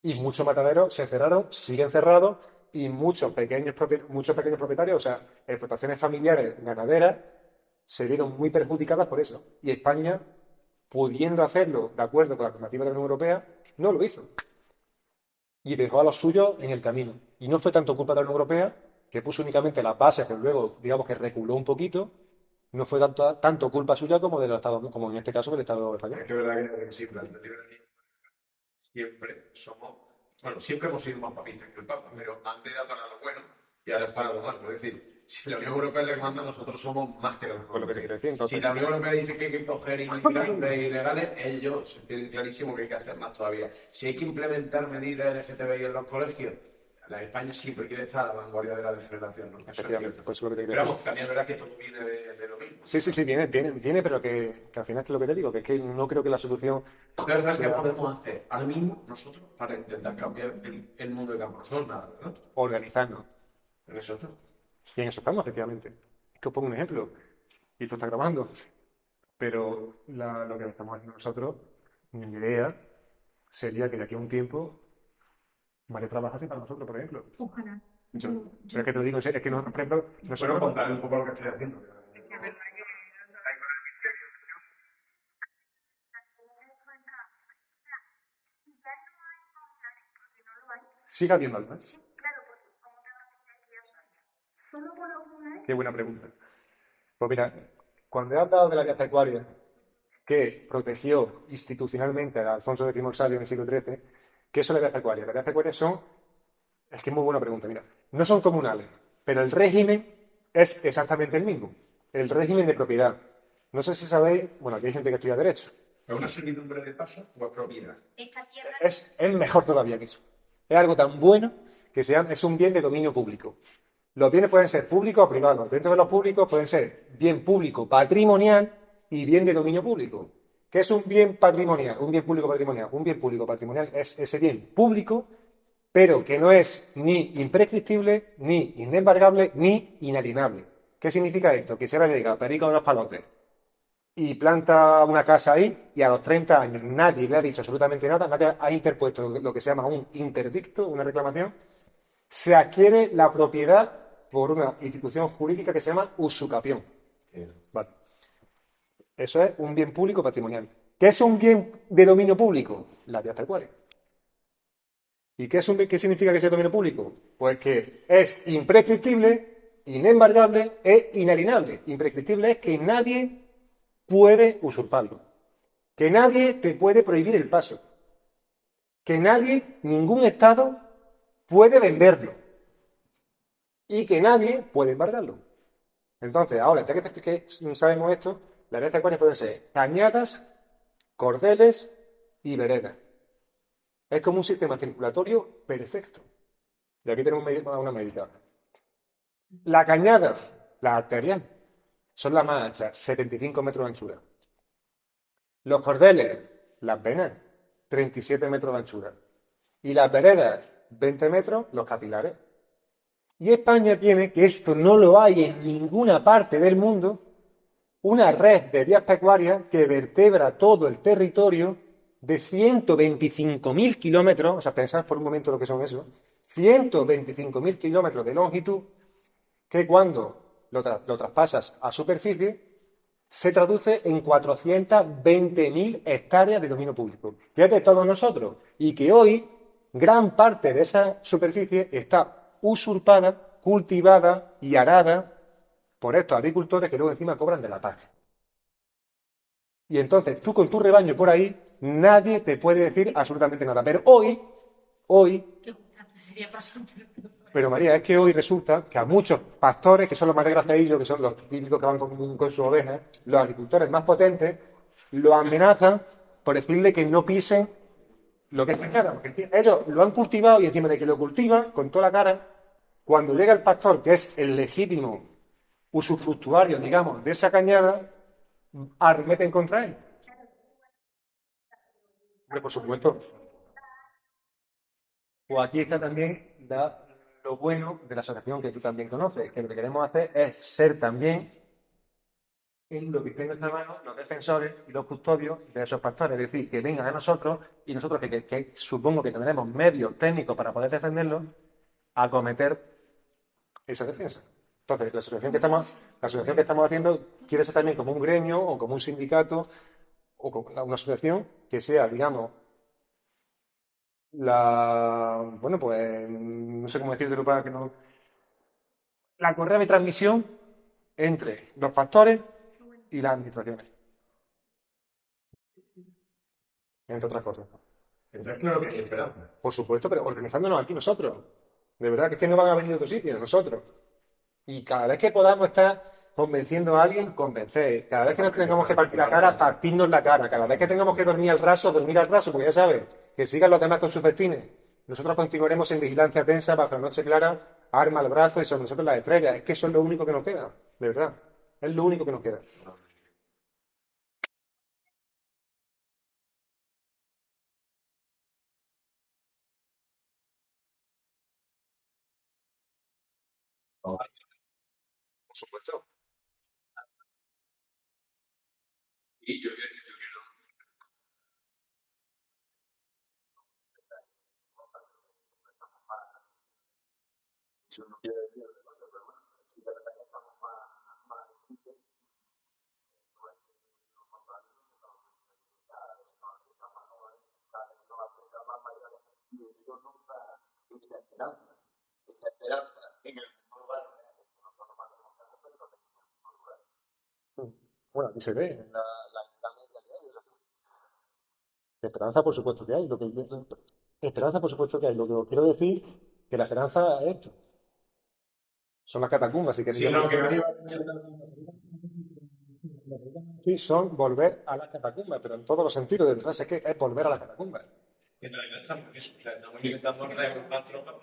[SPEAKER 1] Y muchos mataderos se cerraron, siguen cerrados, y muchos pequeños propietarios, o sea, explotaciones familiares ganaderas, se vieron muy perjudicadas por eso. Y España, pudiendo hacerlo de acuerdo con la normativa de la Unión Europea, no lo hizo. Y dejó a los suyos en el camino. Y no fue tanto culpa de la Unión Europea, que puso únicamente las bases, pero luego, digamos que reculó un poquito, no fue tanto culpa suya como del Estado, como en este caso del Estado español.
[SPEAKER 2] Es que es verdad que sí, plan, el liberalismo siempre somos, bueno, siempre hemos sido más papistas que el Papa, pero antes era para lo bueno y ahora es para lo malo. Es decir, si la Unión Europea le manda, nosotros somos más que los
[SPEAKER 1] Con lo que te quiero decir, entonces.
[SPEAKER 2] Si la Unión Europea dice que hay que coger inmigrantes ilegales, ellos tienen clarísimo que hay que hacer más todavía. Si hay que implementar medidas LGTBI en los colegios, la España siempre quiere estar a la vanguardia de la degeneración, ¿no? Eso es
[SPEAKER 1] Efectivamente,
[SPEAKER 2] cierto.
[SPEAKER 1] pues eso es lo que te
[SPEAKER 2] Pero
[SPEAKER 1] quiero decir.
[SPEAKER 2] vamos, también es verdad que todo viene de lo mismo.
[SPEAKER 1] Sí, viene, pero que al final es lo que te digo, que es que no creo que la solución
[SPEAKER 2] Entonces, ¿sabes qué
[SPEAKER 1] sea
[SPEAKER 2] podemos hacer ahora mismo nosotros para intentar cambiar el mundo del campo? No somos nada, ¿verdad?
[SPEAKER 1] organizarnos.
[SPEAKER 2] En eso está.
[SPEAKER 1] Y en eso estamos, efectivamente. Es que os pongo un ejemplo, y esto está grabando, pero lo que estamos haciendo nosotros, mi idea sería que de aquí a un tiempo María trabajase para nosotros, por ejemplo.
[SPEAKER 3] Ojalá.
[SPEAKER 1] Pero es que te lo digo, es que nosotros, por ejemplo,
[SPEAKER 2] Bueno,
[SPEAKER 1] nosotros,
[SPEAKER 2] contar un poco lo que estoy haciendo.
[SPEAKER 3] Si ya no hay comunales, porque no lo hay.
[SPEAKER 1] sigue habiendo algo, ¿eh?
[SPEAKER 3] Sí, claro, porque como te vas a tener que ya sabía. Solo por los comunales.
[SPEAKER 1] Qué buena pregunta. Pues mira, cuando he hablado de la vía pecuaria, que protegió institucionalmente a Alfonso X Sabio en el siglo XIII, ¿qué son las vías pecuarias? Las vías pecuarias son, es que es muy buena pregunta, mira, no son comunales, pero el régimen es exactamente el mismo, el régimen de propiedad. No sé si sabéis, bueno, aquí hay gente que estudia Derecho,
[SPEAKER 2] ¿Es una servidumbre de paso o es propiedad?
[SPEAKER 3] Esta tierra
[SPEAKER 1] es mejor todavía que eso. Es algo tan bueno que es un bien de dominio público. Los bienes pueden ser públicos o privados. Dentro de los públicos pueden ser bien público patrimonial y bien de dominio público. ¿Qué es un bien patrimonial? Un bien público patrimonial. Un bien público patrimonial es ese bien público, pero que no es ni imprescriptible, ni inembargable, ni inalienable. ¿Qué significa esto? Que si ahora llega Perico de los Palotes y planta una casa ahí y a los 30 años nadie le ha dicho absolutamente nada, nadie ha interpuesto lo que se llama un interdicto, una reclamación, se adquiere la propiedad por una institución jurídica que se llama usucapión. Vale. Eso es un bien público patrimonial. ¿Qué es un bien de dominio público? Las vías pecuarias. ¿Y qué significa que sea dominio público? Pues que es imprescriptible, inembargable e inalienable. Imprescriptible es que nadie puede usurparlo, que nadie te puede prohibir el paso, que nadie, ningún Estado, puede venderlo y que nadie puede embargarlo. Entonces, ahora, ya que sabemos esto, las vías pecuarias pueden ser cañadas, cordeles y veredas. Es como un sistema circulatorio perfecto. Y aquí tenemos una medida. La cañada, la arterial, son las más anchas, 75 metros de anchura. Los cordeles, las venas, 37 metros de anchura. Y las veredas, 20 metros, los capilares. Y España tiene, que esto no lo hay en ninguna parte del mundo, una red de vías pecuarias que vertebra todo el territorio de 125.000 kilómetros, o sea, pensad por un momento lo que son eso, 125.000 kilómetros de longitud, que cuando lo traspasas a superficie, se traduce en 420.000 hectáreas de dominio público, que es de todos nosotros, y que hoy gran parte de esa superficie está usurpada, cultivada y arada por estos agricultores que luego encima cobran de la PAC. Y entonces tú con tu rebaño por ahí, nadie te puede decir absolutamente nada. Pero hoy,
[SPEAKER 3] Qué gustazo sería pasar por...
[SPEAKER 1] pero María, es que hoy resulta que a muchos pastores, que son los más desgraciados, que son los típicos que van con sus ovejas, los agricultores más potentes, lo amenazan por decirle que no pisen lo que es la cara, porque ellos lo han cultivado y encima de que lo cultivan con toda la cara, cuando llega el pastor, que es el legítimo usufructuario, digamos, de esa cañada, arremeten contra él. Hombre, por supuesto. Pues aquí está también lo bueno de la asociación que tú también conoces, que lo que queremos hacer es ser también, en lo que esté en nuestra mano, los defensores y los custodios de esos pastores. Es decir, que vengan a nosotros y nosotros, que supongo que tendremos medios técnicos para poder defenderlos, a acometer esa defensa. Entonces, la asociación que estamos haciendo quiere ser también como un gremio o como un sindicato o como una asociación que sea, digamos, bueno, pues no sé cómo decirlo para que no, la correa de transmisión entre los pastores y las administraciones, entre otras cosas.
[SPEAKER 2] Entonces, claro que hay esperanza.
[SPEAKER 1] Por supuesto, pero organizándonos aquí nosotros. De verdad que es que no van a venir de otro sitio, nosotros. Y cada vez que podamos estar convenciendo a alguien, convencer. Cada vez que nos tengamos que partir la cara, partirnos la cara. Cada vez que tengamos que dormir al raso, dormir al raso, porque ya sabes, que sigan los demás con sus festines. Nosotros continuaremos en vigilancia tensa, bajo la noche clara, arma al brazo y sobre nosotros las estrellas. Es que eso es lo único que nos queda, de verdad. Es lo único que nos queda. Por supuesto.
[SPEAKER 4] Y yo quiero eso no quiere decir otra cosa, pero bueno, si de repente estamos más tristes, pues no cada vez nos acercan más jóvenes, cada vez nos acercan más mayores, y eso nos da esa esperanza en el mismo lugar en el que nosotros más demostrar, pero no en el mismo lugar.
[SPEAKER 1] Bueno, aquí se ve.
[SPEAKER 4] La media que hay, es decir,
[SPEAKER 1] Esperanza, por supuesto que hay. Esperanza, por supuesto que hay. Lo que os quiero decir que la esperanza es esto. Son las catacumbas, si queréis.
[SPEAKER 2] Sí, no, que no iba
[SPEAKER 1] Sí, son volver a las catacumbas, pero en todos los sentidos, de verdad, es que es volver a las catacumbas.
[SPEAKER 2] en realidad estamos, eso, o sea, estamos intentando reagrupar tropas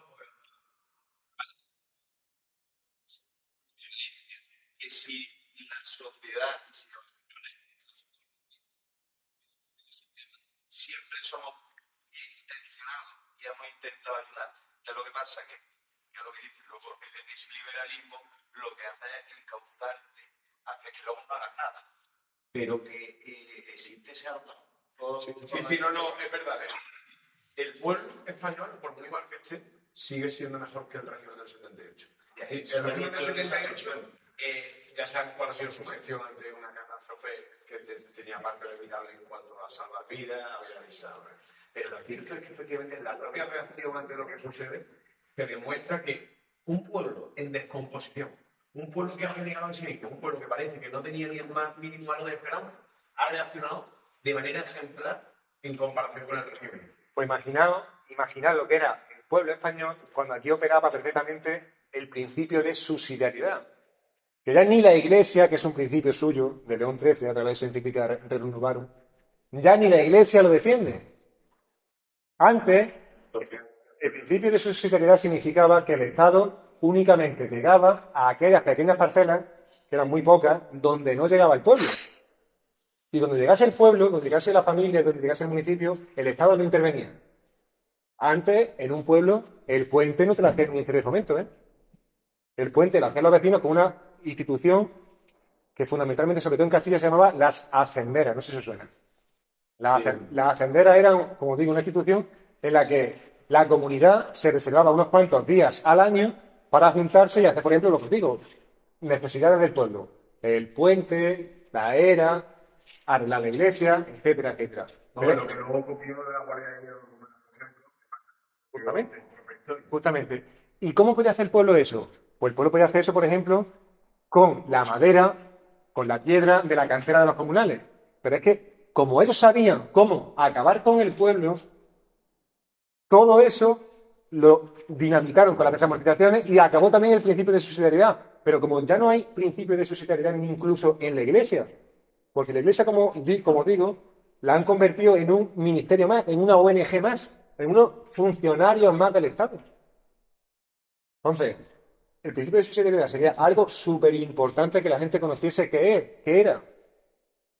[SPEAKER 2] que si la sociedad y si los siempre somos bien intencionados y hemos intentado ayudar. ¿Qué es lo que pasa? Que es lo que dicen luego, ese liberalismo lo que hace es encauzarte hacia que luego no hagas nada. Pero que existe ese alma. Sí, no, es verdad. El pueblo español, por muy mal que esté, sigue siendo mejor que el régimen del 78. El régimen del 78, ya saben cuál ha sido su gestión ante una catástrofe que tenía parte inevitable en cuanto a salvar vidas, había avisado. Pero lo cierto es que efectivamente la propia reacción ante lo que sucede te demuestra que un pueblo en descomposición, un pueblo que ha renegado en sí mismo, un pueblo que parece que no tenía ni el más mínimo halo de esperanza, ha reaccionado de manera ejemplar en comparación con el régimen.
[SPEAKER 1] Pues imaginad lo que era el pueblo español cuando aquí operaba perfectamente el principio de subsidiariedad. Que ya ni la Iglesia, que es un principio suyo, de León XIII, a través de su encíclica Rerum Novarum, ya ni la Iglesia lo defiende. Antes, el principio de subsidiariedad significaba que el Estado únicamente llegaba a aquellas pequeñas parcelas, que eran muy pocas, donde no llegaba el pueblo. Y donde llegase el pueblo, donde llegase la familia, donde llegase el municipio, el Estado no intervenía. Antes, en un pueblo, el puente no te lo hacía el Ministerio de Fomento, ¿eh? El puente lo hacían los vecinos con una institución que fundamentalmente, sobre todo en Castilla, se llamaba las hacenderas. No sé si os suena. Las hacenderas eran, como digo, una institución en la que la comunidad se reservaba unos cuantos días al año para juntarse y hacer, por ejemplo, lo que os digo, necesidades del pueblo. El puente, la era, arreglar la iglesia, etcétera, etcétera.
[SPEAKER 2] No,
[SPEAKER 1] Pero-
[SPEAKER 2] lo que luego copió de la Guardia de Hierro, por ejemplo,
[SPEAKER 1] Justamente.
[SPEAKER 2] perfecto.
[SPEAKER 1] Justamente. ¿Y cómo puede hacer el pueblo eso? Pues el pueblo puede hacer eso, por ejemplo, con la madera, con la piedra de la cantera de los comunales. Pero es que, como ellos sabían cómo acabar con el pueblo, todo eso lo dinamitaron con las desamortizaciones y acabó también el principio de subsidiariedad. Pero como ya no hay principio de subsidiariedad ni incluso en la iglesia, porque la iglesia, como digo, la han convertido en un ministerio más, en una ONG más, en unos funcionarios más del Estado. Entonces, el principio de subsidiariedad sería algo súper importante que la gente conociese qué era.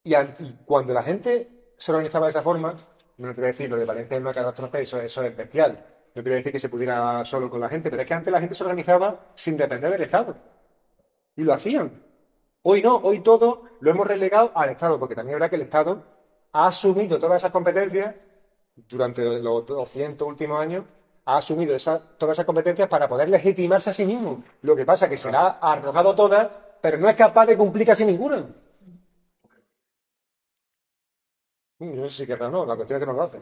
[SPEAKER 1] Y cuando la gente se organizaba de esa forma, no te voy a decir lo de Valencia es una catástrofe, eso es bestial. No te voy a decir que se pudiera solo con la gente, pero es que antes la gente se organizaba sin depender del Estado. Y lo hacían. Hoy no, hoy todo lo hemos relegado al Estado, porque también es verdad que el Estado ha asumido todas esas competencias durante los 200 últimos años, ha asumido todas esas competencias para poder legitimarse a sí mismo. Lo que pasa es que se la ha arrojado todas, pero no es capaz de cumplir casi ninguna. No sé si querrá o no, la cuestión es que no lo hace.